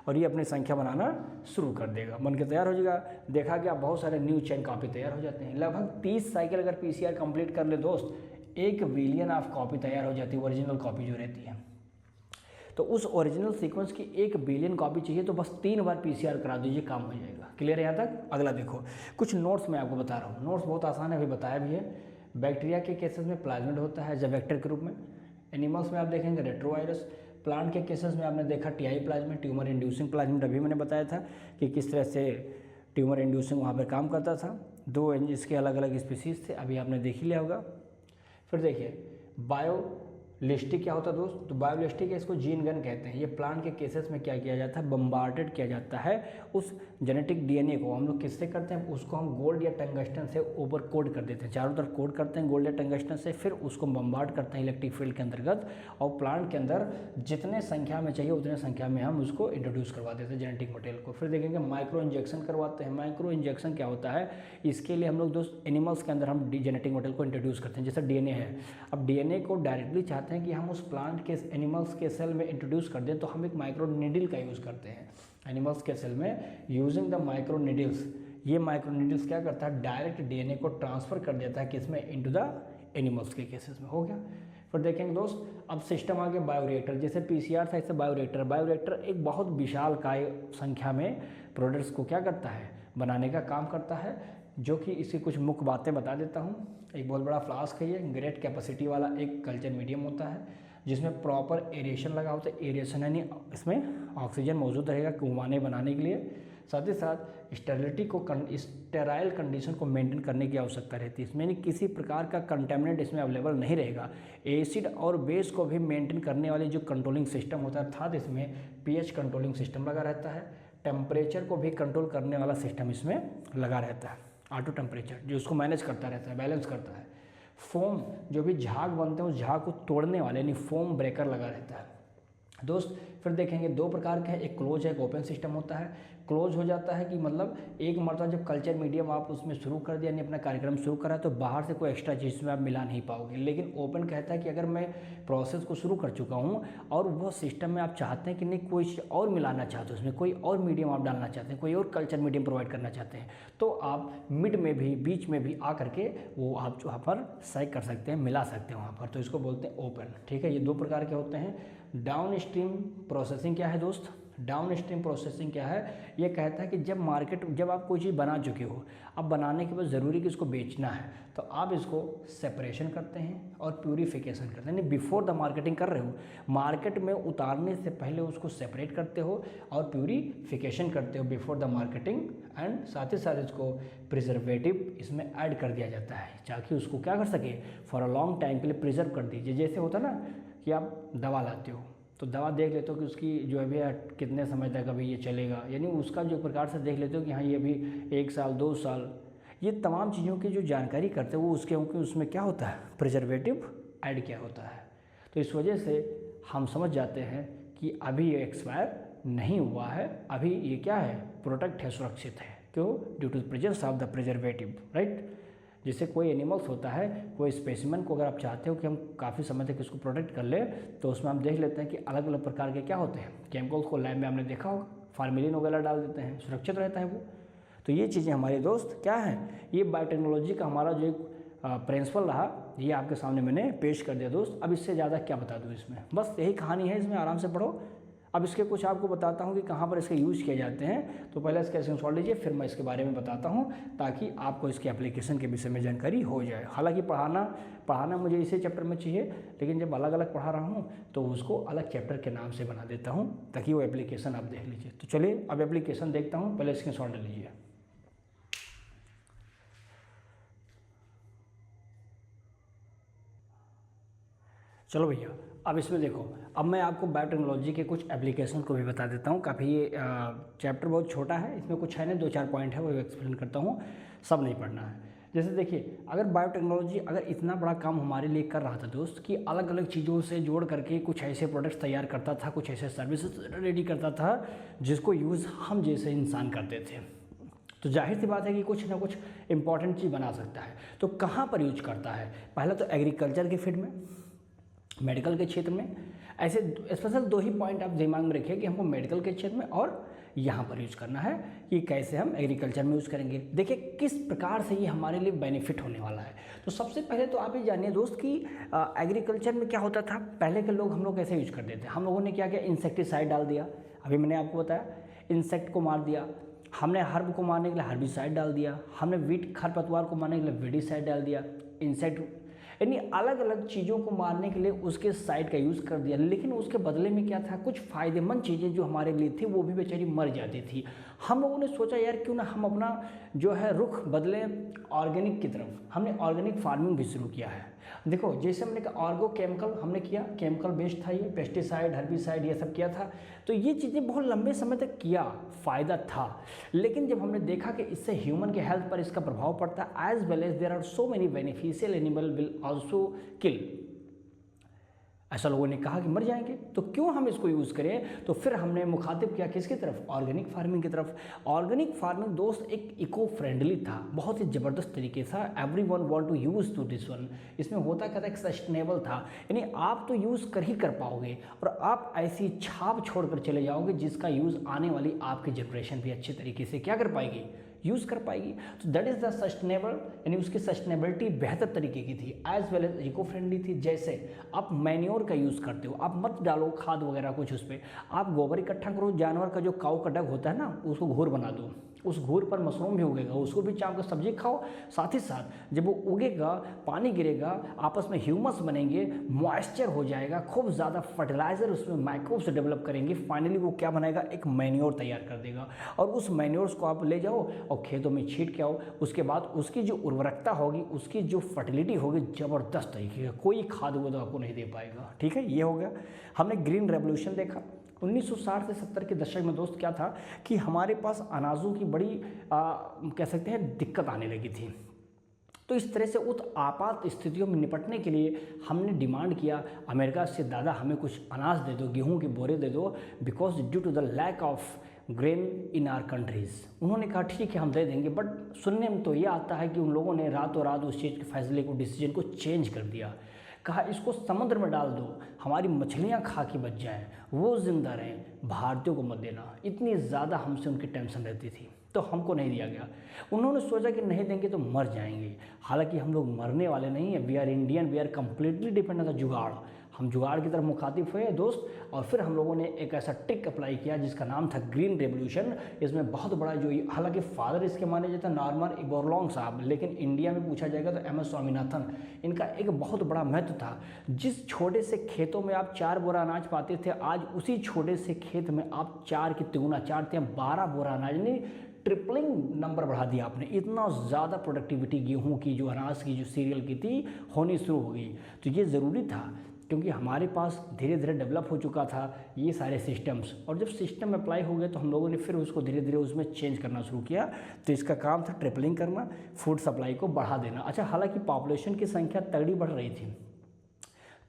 और ये अपनी संख्या बनाना शुरू कर देगा, बन के तैयार हो जाएगा। देखा कि आप बहुत सारे न्यू चेन कॉपी तैयार हो जाते हैं। लगभग 30 साइकिल अगर PCR कंप्लीट कर ले दोस्त, 1 बिलियन ऑफ कॉपी तैयार हो जाती है, ओरिजिनल कॉपी जो रहती है। तो उस ओरिजिनल सीक्वेंस की 1 बिलियन कॉपी चाहिए, तो बस 3 बार PCR करा दीजिए, काम हो जाएगा। क्लियर है यहाँ तक। अगला देखो, कुछ नोट्स मैं आपको बता रहा हूँ। नोट्स बहुत आसान है, अभी बताया भी है। बैक्टीरिया के केसेस में प्लाज्मिड होता है एज अ वेक्टर के रूप में। एनिमल्स में आप देखेंगे रेट्रोवायरस। प्लांट के केसेस में आपने देखा TI plasmid, tumour inducing plasmid. अभी मैंने बताया था कि किस तरह से ट्यूमर इंड्यूसिंग वहाँ पर काम करता था। 2 इसके अलग अलग स्पीसीज थे, अभी आपने देख ही लिया होगा। फिर देखिए बायोलिस्टिक क्या होता है दोस्त, तो बायोलिस्टिक इसको जीन गन कहते हैं। ये प्लांट के केसेस में क्या किया जाता है, बम्बार्डेड किया जाता है उस जेनेटिक DNA को। हम लोग किससे करते हैं, उसको हम गोल्ड या टंगस्टन से ओवर कोड कर देते हैं, चारों तरफ कोड करते हैं गोल्ड या टंगस्टन से। फिर उसको बम्बार्ड करते हैं इलेक्ट्रिक फील्ड के अंतर्गत, और प्लांट के अंदर जितने संख्या में चाहिए उतने संख्या में हम उसको इंट्रोड्यूस करवा देते हैं जेनेटिक मटेरियल को। फिर देखेंगे माइक्रो इंजेक्शन करवाते हैं। माइक्रो इंजेक्शन क्या होता है, इसके लिए हम लोग दोस्त एनिमल्स के अंदर हम जेनेटिक मटेरियल को इंट्रोड्यूस करते हैं। जैसे DNA है, अब DNA को डायरेक्टली चाहते हैं कि हम उस प्लांट के एनिमल्स के सेल में इंट्रोड्यूस कर दें, तो हम एक माइक्रो नीडल का यूज़ करते हैं एनिमल्स के सेल में, यूजिंग द माइक्रो नीडल्स। ये माइक्रो नीडल्स क्या करता है, डायरेक्ट DNA को ट्रांसफर कर देता है किसमें, इनटू द एनिमल्स के केसेस में। हो गया। फिर देखेंगे दोस्त, अब सिस्टम आ गया बायोरिएक्टर। जैसे PCR था, इससे बायोरिएक्टर। बायोरिएक्टर एक बहुत विशाल काय संख्या में प्रोडक्ट्स को क्या करता है, बनाने का काम करता है, जो कि इसकी कुछ मुख्य बातें बता देता हूँ। एक बहुत बड़ा फ्लास्क है, ये ग्रेट कैपेसिटी वाला एक कल्चर मीडियम होता है, जिसमें प्रॉपर एरेशन लगा होता है। एरेशन यानी इसमें ऑक्सीजन मौजूद रहेगा घुमाने बनाने के लिए। साथ ही साथ स्टेरिलिटी को, स्टेराइल कंडीशन को मेंटेन करने की आवश्यकता रहती है। इसमें यानी किसी प्रकार का कंटेमिनेंट इसमें अवेलेबल नहीं रहेगा। एसिड और बेस को भी मेंटेन करने वाली जो कंट्रोलिंग सिस्टम होता है, अर्थात इसमें pH कंट्रोलिंग सिस्टम लगा रहता है। टेम्परेचर को भी कंट्रोल करने वाला सिस्टम इसमें लगा रहता है। ऑटो टेम्परेचर जो उसको मैनेज करता रहता है, बैलेंस करता है। फोम, जो भी झाग बनते हैं उस झाग को तोड़ने वाले यानी फोम ब्रेकर लगा रहता है दोस्त। फिर देखेंगे दो प्रकार के हैं, एक क्लोज है, एक ओपन सिस्टम होता है। क्लोज हो जाता है कि मतलब एक मरतबा जब कल्चर मीडियम आप उसमें शुरू कर दिया, यानी अपना कार्यक्रम शुरू करा, तो बाहर से कोई एक्स्ट्रा चीज़ में आप मिला नहीं पाओगे। लेकिन ओपन कहता है कि अगर मैं प्रोसेस को शुरू कर चुका हूँ और वो सिस्टम में आप चाहते हैं कि नहीं कोई और मिलाना चाहते हो, उसमें कोई और मीडियम आप डालना चाहते हैं, कोई और कल्चर मीडियम प्रोवाइड करना चाहते हैं, तो आप मिड में भी बीच में भी आ करके वो आप वहाँ पर सही कर सकते हैं, मिला सकते हैं वहाँ पर, तो इसको बोलते हैं ओपन। ठीक है, ये दो प्रकार के होते हैं। डाउन स्ट्रीम प्रोसेसिंग क्या है दोस्त? डाउन स्ट्रीम प्रोसेसिंग क्या है? ये कहता है कि जब आप कोई चीज़ बना चुके हो, अब बनाने के बाद ज़रूरी कि इसको बेचना है, तो आप इसको सेपरेशन करते हैं और प्यूरिफिकेशन करते हैं। यानी बिफोर द मार्केटिंग कर रहे हो, मार्केट में उतारने से पहले उसको सेपरेट करते हो और प्यूरिफिकेशन करते हो बिफोर द मार्केटिंग, एंड साथ ही साथ इसको प्रिजर्वेटिव इसमें ऐड कर दिया जाता है ताकि उसको क्या कर सके, फॉर अ लॉन्ग टाइम के लिए प्रिजर्व कर दीजिए। जैसे होता ना कि आप दवा लाते हो तो दवा देख लेते हो कि उसकी जो है भैया कितने समय तक अभी ये चलेगा, यानी उसका जो प्रकार से देख लेते हो कि हाँ ये अभी 1 साल 2 साल, ये तमाम चीज़ों की जो जानकारी करते हो वो उसके उसमें क्या होता है, प्रिजर्वेटिव ऐड किया होता है। तो इस वजह से हम समझ जाते हैं कि अभी ये एक्सपायर नहीं हुआ है, अभी ये क्या है, प्रोटेक्ट है, सुरक्षित है। क्यों? Due to presence of the preservative, right. जैसे कोई एनिमल्स होता है, कोई स्पेसिमेन को अगर आप चाहते हो कि हम काफ़ी समय तक इसको प्रोटेक्ट कर ले, तो उसमें हम देख लेते हैं कि अलग अलग प्रकार के क्या होते हैं केमिकल्स को लैब में हमने देखा होगा, फार्मेलिन वगैरह डाल देते हैं, सुरक्षित रहता है वो। तो ये चीज़ें हमारे दोस्त क्या हैं, ये बायोटेक्नोलॉजी का हमारा जो एक प्रिंसिपल रहा, ये आपके सामने मैंने पेश कर दिया दोस्त। अब इससे ज़्यादा क्या बता दूँ इसमें, बस यही कहानी है, इसमें आराम से पढ़ो। अब इसके कुछ आपको बताता हूँ कि कहाँ पर इसके यूज़ किए जाते हैं, तो पहले इसका स्क्रीनशॉट लीजिए, फिर मैं इसके बारे में बताता हूँ ताकि आपको इसके एप्लीकेशन के विषय में जानकारी हो जाए। हालांकि पढ़ाना मुझे इसी चैप्टर में चाहिए, लेकिन जब अलग अलग पढ़ा रहा हूँ तो उसको अलग चैप्टर के नाम से बना देता हूँ ताकि वो एप्लीकेशन आप देख लीजिए। तो चलिए अब एप्लीकेशन देखता हूँ, पहले स्क्रीनशॉट ले लीजिए। चलो भैया, अब इसमें देखो, अब मैं आपको बायोटेक्नोलॉजी के कुछ एप्लीकेशन को भी बता देता हूँ। काफ़ी ये चैप्टर बहुत छोटा है, इसमें कुछ है नहीं, 2-4 पॉइंट है वो एक्सप्लेन करता हूँ, सब नहीं पढ़ना है। जैसे देखिए, अगर बायोटेक्नोलॉजी अगर इतना बड़ा काम हमारे लिए कर रहा था दोस्त कि अलग अलग चीज़ों से जोड़ करके कुछ ऐसे प्रोडक्ट्स तैयार करता था, कुछ ऐसे सर्विसेज रेडी करता था जिसको यूज़ हम जैसे इंसान करते थे, तो जाहिर सी बात है कि कुछ ना कुछ इंपॉर्टेंट चीज़ बना सकता है। तो कहाँ पर यूज करता है? पहला तो एग्रीकल्चर के फील्ड में, मेडिकल के क्षेत्र में। ऐसे स्पेशल 2 ही पॉइंट आप दिमाग में रखिए कि हमको मेडिकल के क्षेत्र में और यहाँ पर यूज़ करना है कि कैसे हम एग्रीकल्चर में यूज़ करेंगे। देखिए किस प्रकार से ये हमारे लिए बेनिफिट होने वाला है। तो सबसे पहले तो आप ये जानिए दोस्त कि एग्रीकल्चर में क्या होता था, पहले के लोग हम लोग कैसे यूज करते थे। हम लोगों ने क्या किया, इंसेक्टिसाइड डाल दिया, अभी मैंने आपको बताया इंसेक्ट को मार दिया, हमने हर्ब को मारने के लिए हर्बिसाइड डाल दिया, हमने वीट खरपतवार को मारने के लिए वीडिसाइड डाल दिया, इंसेक्ट यानी अलग अलग चीज़ों को मारने के लिए उसके साइड का यूज़ कर दिया। लेकिन उसके बदले में क्या था, कुछ फ़ायदेमंद चीज़ें जो हमारे लिए थी वो भी बेचारी मर जाती थी। हम लोगों ने सोचा यार क्यों ना हम अपना जो है रुख बदले ऑर्गेनिक की तरफ, हमने ऑर्गेनिक फार्मिंग भी शुरू किया है। देखो जैसे हमने कहा ऑर्गो केमिकल हमने किया, केमिकल बेस्ड था ये, पेस्टिसाइड हर्बिसाइड ये सब किया था, तो ये चीज़ें बहुत लंबे समय तक किया, फ़ायदा था। लेकिन जब हमने देखा कि इससे ह्यूमन के हेल्थ पर इसका प्रभाव पड़ता है, as well as there are so many beneficial animal will also kill, ऐसा लोगों ने कहा कि मर जाएंगे, तो क्यों हम इसको यूज़ करें। तो फिर हमने मुखातिब किया किसकी तरफ, ऑर्गेनिक फार्मिंग की तरफ। ऑर्गेनिक फार्मिंग दोस्त एक इको फ्रेंडली था, बहुत ही ज़बरदस्त तरीके से, everyone want to use to this one. इसमें होता क्या था, एक सस्टेनेबल था, यानी आप तो यूज़ कर ही कर पाओगे और आप ऐसी छाप छोड़कर चले जाओगे जिसका यूज़ आने वाली आपकी जनरेशन भी अच्छे तरीके से क्या कर पाएगी, यूज़ कर पाएगी। तो दैट इज़ द सस्टेनेबल, यानी उसकी सस्टेनेबिलिटी बेहतर तरीके की थी, as well as eco friendly थी। जैसे आप मैन्योर का यूज़ करते हो, आप मत डालो खाद वगैरह कुछ उस पर, आप गोबर इकट्ठा करो, जानवर का जो काऊ का डग होता है ना उसको घूर बना दो, उस घूर पर मशरूम भी उगेगा, उसको भी चाप कर सब्जी खाओ। साथ ही साथ जब वो उगेगा, पानी गिरेगा, आपस में ह्यूमस बनेंगे, मॉइस्चर हो जाएगा, खूब ज़्यादा फर्टिलाइजर उसमें माइक्रोब्स डेवलप करेंगे, फाइनली वो क्या बनाएगा, एक मैन्योर तैयार कर देगा। और उस मैन्योर्स को आप ले जाओ और खेतों में छीट के आओ, उसके बाद उसकी जो उर्वरकता होगी, उसकी जो फर्टिलिटी होगी, ज़बरदस्त तरीके का, कोई खाद वो तो आपको नहीं दे पाएगा। ठीक है, ये हो गया। हमने ग्रीन रेवोल्यूशन देखा, 1960 से 70 के दशक में दोस्त क्या था कि हमारे पास अनाजों की बड़ी कह सकते हैं दिक्कत आने लगी थी। तो इस तरह से उस आपात स्थितियों में निपटने के लिए हमने डिमांड किया अमेरिका से, दादा हमें कुछ अनाज दे दो, गेहूं के बोरे दे दो, because due to the lack of grain in our countries. उन्होंने कहा ठीक है हम दे देंगे, बट सुनने में तो ये आता है कि उन लोगों ने रातों रात उस चीज़ के फैसले को, डिसीजन को चेंज कर दिया। कहा इसको समुद्र में डाल दो, हमारी मछलियाँ खा के बच जाएँ, वो जिंदा रहें, भारतीयों को मत देना। इतनी ज़्यादा हमसे उनकी टेंशन रहती थी, तो हमको नहीं दिया गया। उन्होंने सोचा कि नहीं देंगे तो मर जाएंगे। हालांकि हम लोग मरने वाले नहीं हैं, we are Indian, we are completely depend on the jugaad. हम जुगाड़ की तरफ मुखातिब हुए दोस्त, और फिर हम लोगों ने एक ऐसा टिक अप्लाई किया जिसका नाम था ग्रीन रेवोल्यूशन। इसमें बहुत बड़ा जो, हालांकि फादर इसके माने जाता नॉर्मन बोरलॉन्ग साहब, लेकिन इंडिया में पूछा जाएगा तो एम एस स्वामीनाथन, इनका एक बहुत बड़ा महत्व था। जिस छोटे से खेतों में आप 4 बोरा अनाज पाते थे, आज उसी छोटे से खेत में आप 4 की तिगुना, 4 थे 12 बोरा अनाज, नहीं ट्रिपलिंग नंबर बढ़ा दिया आपने। इतना ज़्यादा प्रोडक्टिविटी गेहूं की, जो अनाज की, जो सीरियल की थी, होनी शुरू हो गई। तो ये ज़रूरी था क्योंकि हमारे पास धीरे धीरे डेवलप हो चुका था ये सारे सिस्टम्स, और जब सिस्टम अप्लाई हो गए तो हम लोगों ने फिर उसको धीरे धीरे उसमें चेंज करना शुरू किया। तो इसका काम था ट्रिपलिंग करना, फूड सप्लाई को बढ़ा देना। अच्छा, हालांकि पॉपुलेशन की संख्या तगड़ी बढ़ रही थी,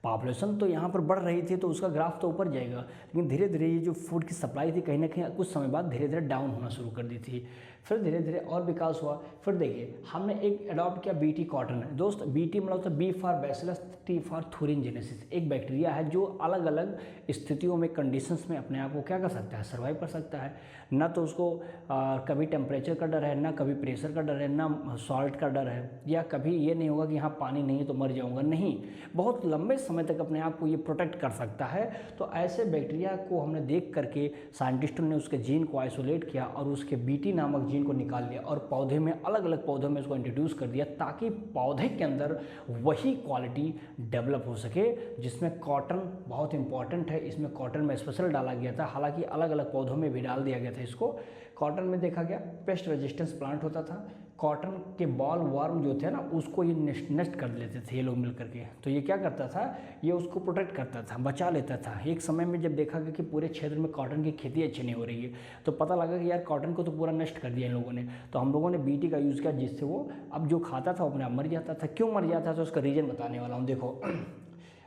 पॉपुलेशन तो यहाँ पर बढ़ रही थी, तो उसका ग्राफ तो ऊपर जाएगा, लेकिन धीरे धीरे ये जो फूड की सप्लाई थी कहीं ना कहीं कुछ समय बाद धीरे धीरे डाउन होना शुरू कर दी थी। फिर धीरे धीरे और विकास हुआ। फिर देखिए हमने एक अडॉप्ट किया बीटी कॉटन। दोस्त बीटी मतलब तो B for Bacillus, T for thuringiensis, एक बैक्टीरिया है जो अलग अलग स्थितियों में, कंडीशंस में अपने आप को क्या कर सकता है, सर्वाइव कर सकता है। ना तो उसको कभी टेम्परेचर का डर है, ना कभी प्रेशर का डर है, ना सॉल्ट का डर है, या कभी ये नहीं होगा कि यहाँ पानी नहीं है तो मर जाऊँगा, नहीं, बहुत लंबे समय तक अपने आप को ये प्रोटेक्ट कर सकता है। तो ऐसे बैक्टीरिया को हमने देख करके साइंटिस्टों ने उसके जीन को आइसोलेट किया और उसके बीटी नामक जीन को निकाल लिया और पौधे में, अलग अलग पौधों में उसको इंट्रोड्यूस कर दिया, ताकि पौधे के अंदर वही क्वालिटी डेवलप हो सके जिसमें कॉटन बहुत इंपॉर्टेंट है। इसमें कॉटन में स्पेशल डाला गया था, हालांकि अलग अलग पौधों में भी डाल दिया गया था इसको। कॉटन में देखा गया पेस्ट रेजिस्टेंस प्लांट होता था, कॉटन के बॉल वर्म जो थे ना उसको ये नष्ट कर लेते थे ये लोग मिल करके। तो ये क्या करता था, ये उसको प्रोटेक्ट करता था, बचा लेता था। एक समय में जब देखा गया कि पूरे क्षेत्र में कॉटन की खेती अच्छी नहीं हो रही है, तो पता लगा कि यार कॉटन को तो पूरा नष्ट कर दिया इन लोगों ने। तो हम लोगों ने बीटी का यूज़ किया, जिससे वो अब जो खाता था वो अपने आप मर जाता था। क्यों मर जाता था उसका रीज़न बताने वाला हूँ। देखो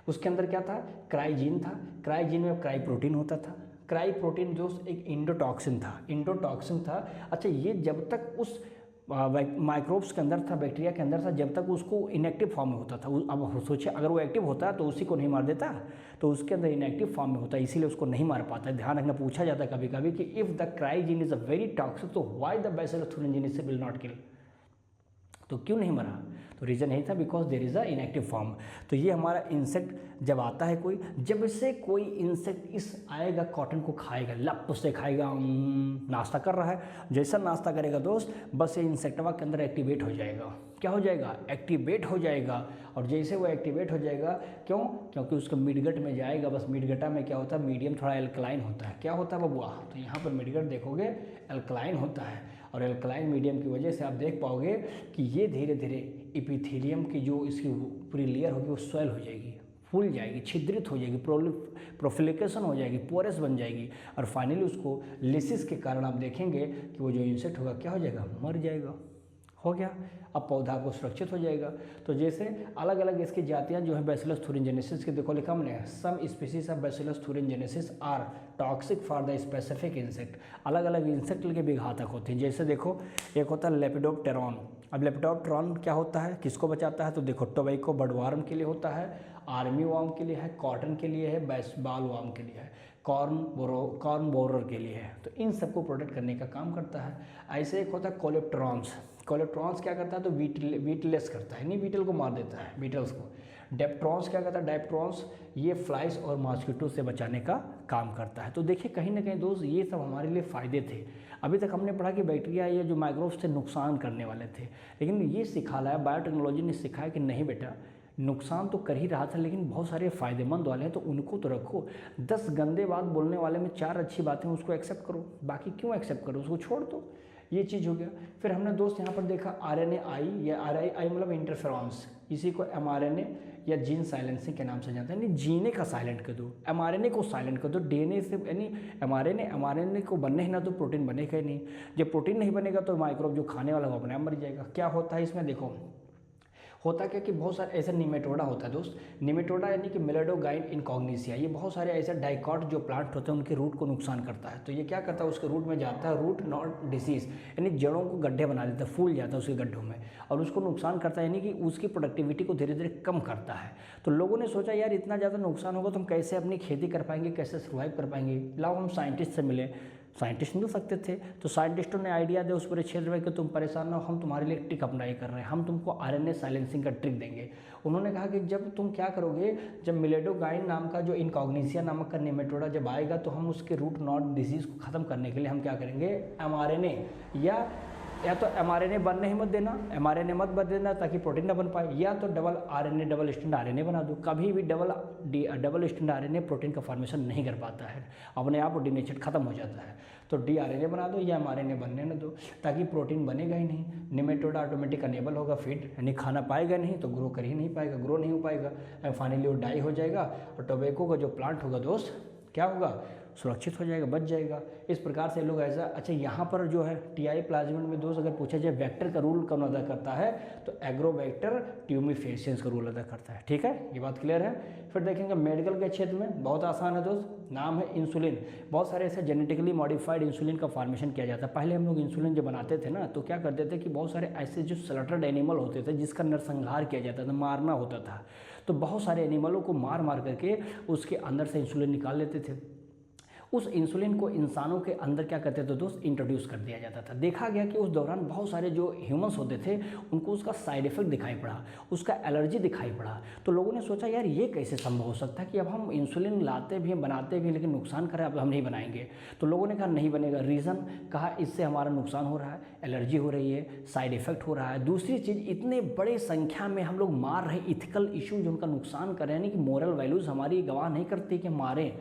उसके अंदर क्या था, क्राइजीन था। क्राइजीन में क्राई प्रोटीन होता था। क्राई प्रोटीन जो एक इंडोटॉक्सिन था। अच्छा, ये जब तक उस माइक्रोब्स के अंदर था, बैक्टीरिया के अंदर था, जब तक उसको इनएक्टिव फॉर्म में होता था। अब सोचिए अगर वो एक्टिव होता है तो उसी को नहीं मार देता, तो उसके अंदर इनएक्टिव फॉर्म में होता है, इसीलिए उसको नहीं मार पाता है। ध्यान रखना, पूछा जाता है कभी कभी कि if the cry gene is a very toxic तो why the bacillus thuringiensis will not kill, तो क्यों नहीं मरा? तो रीज़न यही था, because there is a inactive form. तो ये हमारा इंसेक्ट जब आता है कोई, जब से कोई इंसेक्ट इस आएगा कॉटन को खाएगा, लप से खाएगा, नाश्ता कर रहा है, जैसा नाश्ता करेगा दोस्त बस ये इंसेक्टवा के अंदर एक्टिवेट हो जाएगा। क्या हो जाएगा? एक्टिवेट हो जाएगा। और जैसे वो एक्टिवेट हो जाएगा, क्योंकि उसका मिडगट में जाएगा। बस मिडगटा में क्या होता है, मीडियम थोड़ा एल्कलाइन होता है। क्या होता है बबुआ? तो यहाँ पर मिडगट देखोगे एल्कलाइन होता है, और एल्कलाइन मीडियम की वजह से आप देख पाओगे कि ये धीरे धीरे इपिथेलियम की जो इसकी पूरी लेयर होगी वो स्वेल हो जाएगी, फूल जाएगी, छिद्रित हो जाएगी, प्रोफिलिकेशन हो जाएगी, पोरस बन जाएगी, और फाइनली उसको लिसिस के कारण आप देखेंगे कि वो जो इंसेक्ट होगा क्या हो जाएगा, मर जाएगा। हो गया। अब पौधा को सुरक्षित हो जाएगा। तो जैसे अलग अलग इसकी जातियां जो है बैसिलस थुरिनजेनेसिस के, देखो लिखा हमने, some species of Bacillus thuringiensis are toxic for the specific insect. अलग अलग इंसेक्ट के भी घातक होते हैं। जैसे देखो एक होता है लेपिडोप्टेरॉन। अब लेपिडोप्टेरॉन क्या होता है, किसको बचाता है? तो देखो टोबैको बडवार्म के लिए होता है, आर्मी वार्म के लिए है, कॉटन के लिए है, बाल वार्म के लिए है, कॉर्न बोरर के लिए है। तो इन सबको प्रोटेक्ट करने का काम करता है। ऐसे एक होता है कोलेप्ट्रॉन्स। कोलेप्ट्रॉन्स क्या करता है? तो वीटलेस करता है, नहीं बीटल को मार देता है, बीटल्स को। डेप्ट्रॉन्स क्या करता है? डेप्ट्रॉन्स ये फ्लाइज और मॉस्किटो से बचाने का काम करता है। तो देखिए कहीं ना कहीं दोस्त ये सब हमारे लिए फ़ायदे थे। अभी तक हमने पढ़ा कि बैक्टीरिया ये जो माइक्रोब्स से नुकसान करने वाले थे, लेकिन ये सिखा लाया, बायोटेक्नोलॉजी ने सिखाया कि नहीं बेटा, नुकसान तो कर ही रहा था लेकिन बहुत सारे फ़ायदेमंद वाले हैं, तो उनको तो रखो। 10 गंदे बात बोलने वाले में 4 अच्छी बातें उसको एक्सेप्ट करो, बाकी क्यों एक्सेप्ट करो, उसको छोड़ दो। ये चीज़ हो गया। फिर हमने दोस्त यहाँ पर देखा RNAi या RNAi मतलब इंटरफेरॉन्स, इसी को mRNA या जीन साइलेंसिंग के नाम से जानते हैं, यानी जीने का साइलेंट कर दो, mRNA को साइलेंट कर दो, DNA से, यानी mRNA को बनने ही ना तो प्रोटीन बनेगा ही नहीं। जब प्रोटीन नहीं बनेगा तो माइक्रोब जो खाने वाला वो अपने आप मर जाएगा। क्या होता है इसमें देखो, होता क्या कि बहुत सारे ऐसे निमेटोडा होता है दोस्त, निमेटोडा यानी कि मिलेडोगाइन इनकॉग्निसिया, ये बहुत सारे ऐसे डाइकॉट जो प्लांट होते हैं उनके रूट को नुकसान करता है। तो ये क्या करता है, उसके रूट में जाता है, रूट नॉट डिसीज, यानी जड़ों को गड्ढे बना देता है, फूल जाता है उसके गड्ढों में और उसको नुकसान करता है, यानी कि उसकी प्रोडक्टिविटी को धीरे धीरे कम करता है। तो लोगों ने सोचा यार इतना ज़्यादा नुकसान होगा तो हम कैसे अपनी खेती कर पाएंगे, कैसे सर्वाइव कर पाएंगे, लाओ हम साइंटिस्ट से मिले। साइंटिस्ट मिल सकते थे तो साइंटिस्टों ने आइडिया दिया उस पूरे क्षेत्र में कि तुम परेशान ना हो, हम तुम्हारे लिए ट्रिक अप्लाई कर रहे हैं, हम तुमको RNA साइलेंसिंग का ट्रिक देंगे। उन्होंने कहा कि जब तुम क्या करोगे, जब मिलेडोगाइन नाम का जो इनकॉग्निसिया नामक का नेमेटोडा जब आएगा तो हम उसके रूट नॉट डिजीज़ को ख़त्म करने के लिए हम क्या करेंगे, mRNA या तो mRNA बनने ही मत देना, mRNA मत बन देना ताकि प्रोटीन ना बन पाए, या तो double RNA double stand RNA बना दो। कभी भी डबल स्टैंड RNA प्रोटीन का फॉर्मेशन नहीं कर पाता है, अपने आप डीनेचर खत्म हो जाता है। तो DRNA बना दो या mRNA बनने न दो ताकि प्रोटीन बनेगा ही नहीं, निमेटोडा ऑटोमेटिक अनेबल होगा फीड, यानी खाना पाएगा नहीं तो ग्रो कर ही नहीं पाएगा, ग्रो नहीं हो पाएगा, फाइनली वो डाई हो जाएगा और टोबैको का जो प्लांट होगा दोस्त क्या होगा, सुरक्षित हो जाएगा, बच जाएगा। इस प्रकार से लोग ऐसा, अच्छा यहाँ पर जो है TI प्लाज्मिड में दोस्त अगर पूछा जाए वेक्टर का रोल कौन अदा करता है तो एग्रोवेक्टर ट्यूमिफेसियंस का रोल अदा करता है। ठीक है, ये बात क्लियर है। फिर देखेंगे मेडिकल के क्षेत्र में बहुत आसान है दोस्त, नाम है इंसुलिन। बहुत सारे ऐसे जेनेटिकली मॉडिफाइड इंसुलिन का फॉर्मेशन किया जाता है। पहले हम लोग इंसुलिन जब बनाते थे ना तो क्या करते थे कि बहुत सारे ऐसे जो स्लॉटर्ड एनिमल होते थे जिसका नरसंहार किया जाता था, मारना होता था, तो बहुत सारे एनिमलों को मार मार करके उसके अंदर से इंसुलिन निकाल लेते थे। उस इंसुलिन को इंसानों के अंदर क्या करते थे दोस्त, इंट्रोड्यूस कर दिया जाता था। देखा गया कि उस दौरान बहुत सारे जो ह्यूमंस होते थे उनको उसका साइड इफेक्ट दिखाई पड़ा, उसका एलर्जी दिखाई पड़ा। तो लोगों ने सोचा यार ये कैसे संभव हो सकता है कि अब हम इंसुलिन लाते भी हैं, बनाते भी हैं, लेकिन नुकसान करें, अब हम नहीं बनाएंगे। तो लोगों ने कहा नहीं बनेगा। रीज़न कहा इससे हमारा नुकसान हो रहा है, एलर्जी हो रही है, साइड इफेक्ट हो रहा है। दूसरी चीज़, इतने बड़े संख्या में हम लोग मार रहे, इथिकल इशूज उनका नुकसान कर रहे हैं, यानी कि मोरल वैल्यूज़ हमारी गवाह नहीं करती कि मारें।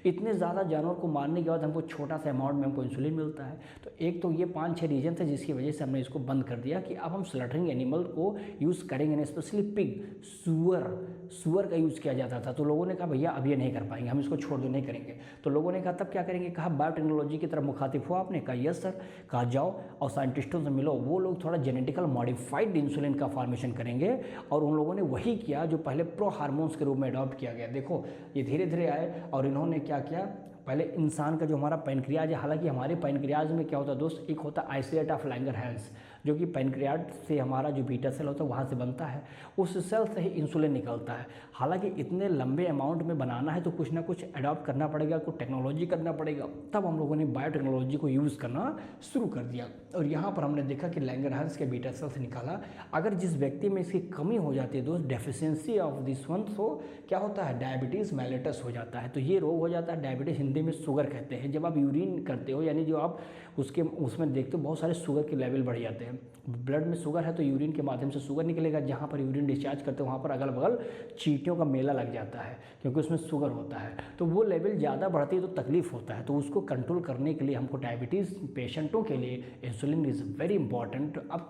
इतने ज़्यादा जानवर को मारने के बाद हमको छोटा सा अमाउंट में हमको इंसुलिन मिलता है। तो एक तो ये 5-6 रीजन थे जिसकी वजह से हमने इसको बंद कर दिया कि अब हम स्लॉटरिंग एनिमल को यूज़ करेंगे, स्पेशली पिग, सुअर का यूज़ किया जाता था। तो लोगों ने कहा भैया अब ये नहीं कर पाएंगे, हम इसको छोड़ दो, नहीं करेंगे। तो लोगों ने कहा तब क्या करेंगे, कहा बायोटेक्नोलॉजी की तरफ मुखातिब हुआ आपने, कहा यस सर। कहा जाओ और साइंटिस्टों से मिलो, वो लोग थोड़ा जेनेटिकल मॉडिफाइड इंसुलिन का फॉर्मेशन करेंगे। और उन लोगों ने वही किया जो पहले प्रो हार्मोन्स के रूप में अडॉप्ट किया गया। देखो ये धीरे धीरे आए और इन्होंने क्या किया, पहले इंसान का जो हमारा पैनक्रियाज है, हालांकि हमारे पैनक्रियाज में क्या होता है दोस्त, एक होता है आइसोलेट ऑफ लैंगरहैंस, जो कि पैनक्रियाज से हमारा जो बीटा सेल होता है वहाँ से बनता है, उस सेल से ही इंसुलिन निकलता है। हालांकि इतने लंबे अमाउंट में बनाना है तो कुछ ना कुछ अडॉप्ट करना पड़ेगा, कुछ टेक्नोलॉजी करना पड़ेगा। तब हम लोगों ने बायोटेक्नोलॉजी को यूज़ करना शुरू कर दिया और यहाँ पर हमने देखा कि लैंगरहैंस के बीटा सेल से निकाला। अगर जिस व्यक्ति में इसकी कमी हो जाती है दोस्त, डेफिशिएंसी ऑफ दिस वन, तो क्या होता है, डायबिटीज़ मेलिटस हो जाता है। तो ये रोग हो जाता है, डायबिटीज़ हिंदी में शुगर कहते हैं। जब आप यूरिन करते हो, यानी जो आप उसमें देखते हो बहुत सारे शुगर के लेवल बढ़ जाते हैं। ब्लड में शुगर है तो यूरिन के माध्यम से शुगर निकलेगा, जहाँ पर यूरिन डिस्चार्ज करते हो वहाँ पर अगल बगल चींटियों का मेला लग जाता है क्योंकि उसमें शुगर होता है। तो वो लेवल ज़्यादा बढ़ती है तो तकलीफ होता है। तो उसको कंट्रोल करने के लिए हमको डायबिटीज़ पेशेंटों के लिए इंसुलिन इज़ वेरी इंपॉर्टेंट। अब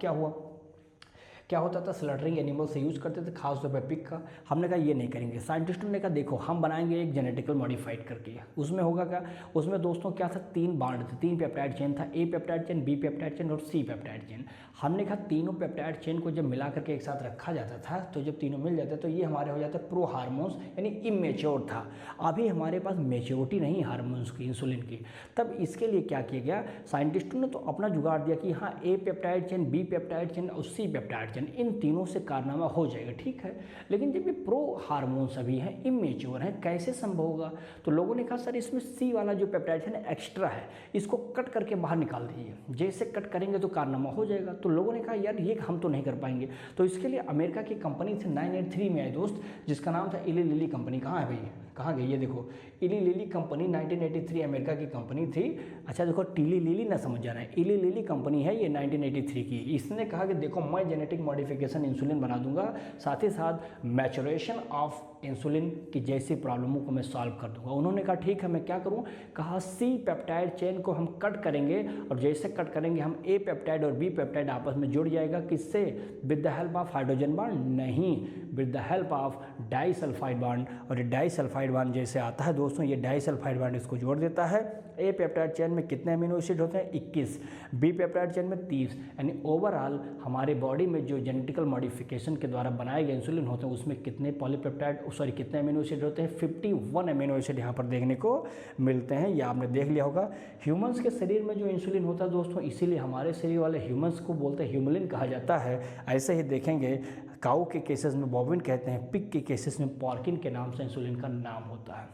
क्या होता था, स्लॉटरिंग एनिमल से यूज़ करते थे, खासतौर पर पिग का। हमने कहा ये नहीं करेंगे। साइंटिस्टों ने कहा देखो हम बनाएंगे एक जेनेटिकल मॉडिफाइड करके। उसमें होगा क्या, उसमें दोस्तों क्या था, 3 बांड थे, 3 पेप्टाइड चेन था, A peptide chain, B peptide chain और सी पेप्टाइड चेन। हमने कहा तीनों पेप्टाइड चेन को जब मिला करके एक साथ रखा जाता था तो जब तीनों मिल जाते तो ये हमारे हो जाते प्रो हार्मोन्स, यानी इमेच्योर था। अभी हमारे पास मेच्योरिटी नहीं हार्मोन्स की, इंसुलिन की। तब इसके लिए क्या किया गया, साइंटिस्टों ने तो अपना जुगाड़ दिया कि हाँ A peptide chain, B peptide chain और सी पेप्टाइड चेन, इन तीनों से कारनामा हो जाएगा, ठीक है। लेकिन जब ये प्रो हार्मोन्स अभी हैं, इमेच्योर हैं, कैसे संभव होगा। तो लोगों ने कहा सर इसमें सी वाला जो पेप्टाइड है ना एक्स्ट्रा है, इसको कट करके बाहर निकाल दीजिए, जैसे कट करेंगे तो कारनामा हो जाएगा। तो लोगों ने कहा यार ये हम तो नहीं कर पाएंगे। तो इसके लिए अमेरिका की कंपनी से 983 में आई दोस्त, जिसका नाम था इली लिली कंपनी। कहाँ है भाई, कहाँ गई, ये देखो इली लिली कंपनी 1983 अमेरिका की कंपनी थी। अच्छा देखो टीली लिली ना समझ जाना है, इली लिली कंपनी है ये 1983 की। इसने कहा कि देखो मैं जेनेटिक मॉडिफिकेशन इंसुलिन बना दूंगा, साथ ही साथ मैचुरेशन ऑफ इंसुलिन की जैसी प्रॉब्लमों को मैं सॉल्व कर दूंगा। उन्होंने कहा ठीक है मैं क्या करूं, कहा सी पेप्टाइड चेन को हम कट करेंगे और जैसे कट करेंगे हम ए पेप्टाइड और बी पेप्टाइड आपस में जुड़ जाएगा, किससे, with the help of hydrogen bond, नहीं with the help of disulphide bond. और ये डाइसल्फाइड बॉन्ड जैसे आता है दोस्तों, ये डाइसल्फाइड बॉन्ड इसको जोड़ देता है। ए पेप्टाइड चेन में कितने अमीनो एसिड होते हैं, 21, बी पेप्टाइड चेन में 30, यानी ओवरऑल हमारे बॉडी में जो जेनेटिकल मॉडिफिकेशन के द्वारा बनाए गए इंसुलिन होते हैं उसमें कितने पॉलीपेप्टाइड सॉरी कितने अमीनो एसिड होते हैं, 51 अमीनो एसिड यहाँ पर देखने को मिलते हैं। ये आपने देख लिया होगा। ह्यूमंस के शरीर में जो इंसुलिन होता है दोस्तों, इसीलिए हमारे शरीर वाले ह्यूमंस को बोलते हैं ह्यूमलिन कहा जाता है। ऐसे ही देखेंगे काऊ के केसेस में बॉबिन कहते हैं, पिग के केसेस में पॉर्किन के नाम से इंसुलिन का नाम होता है।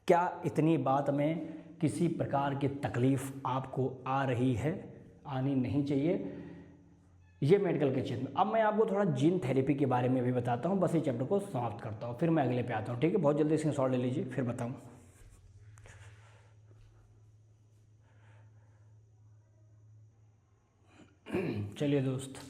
क्या इतनी बात में किसी प्रकार की तकलीफ़ आपको आ रही है, आनी नहीं चाहिए, ये मेडिकल के क्षेत्र में। अब मैं आपको थोड़ा जीन थेरेपी के बारे में भी बताता हूँ, बस ये चैप्टर को समाप्त करता हूँ, फिर मैं अगले पे आता हूँ, ठीक है। बहुत जल्दी स्क्रीनशॉट ले लीजिए फिर बताऊँ। चलिए दोस्त,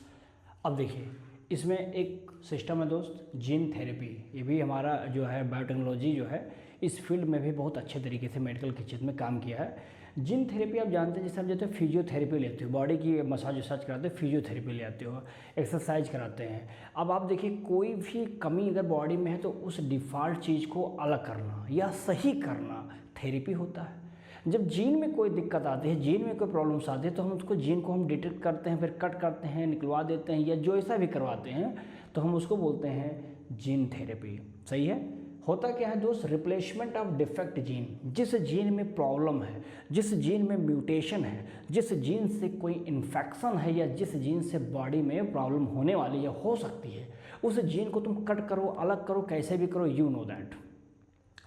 अब देखिए इसमें एक सिस्टम है दोस्त, जीन थेरेपी। ये भी हमारा जो है बायोटेक्नोलॉजी जो है इस फील्ड में भी बहुत अच्छे तरीके से मेडिकल के क्षेत्र में काम किया है। जीन थेरेपी आप जानते हैं, जैसे हम जैसे फिजियोथेरेपी लेते हो, बॉडी की मसाज वसाज कराते हो, फिजियोथेरेपी ले आते हो, एक्सरसाइज कराते हैं। अब आप देखिए कोई भी कमी अगर बॉडी में है तो उस डिफ़ॉल्ट चीज़ को अलग करना या सही करना थेरेपी होता है। जब जीन में कोई दिक्कत आती है, जीन में कोई प्रॉब्लम्स आती है, तो हम उसको जीन को हम डिटेक्ट करते हैं, फिर कट करते हैं, निकलवा देते हैं, या जो ऐसा भी करवाते हैं तो हम उसको बोलते हैं जीन थेरेपी। सही है। होता क्या है दोस्त, रिप्लेसमेंट ऑफ डिफेक्ट जीन, जिस जीन में प्रॉब्लम है, जिस जीन में म्यूटेशन है, जिस जीन से कोई इन्फेक्शन है, या जिस जीन से बॉडी में प्रॉब्लम होने वाली या हो सकती है, उस जीन को तुम कट करो, अलग करो, कैसे भी करो, यू नो दैट,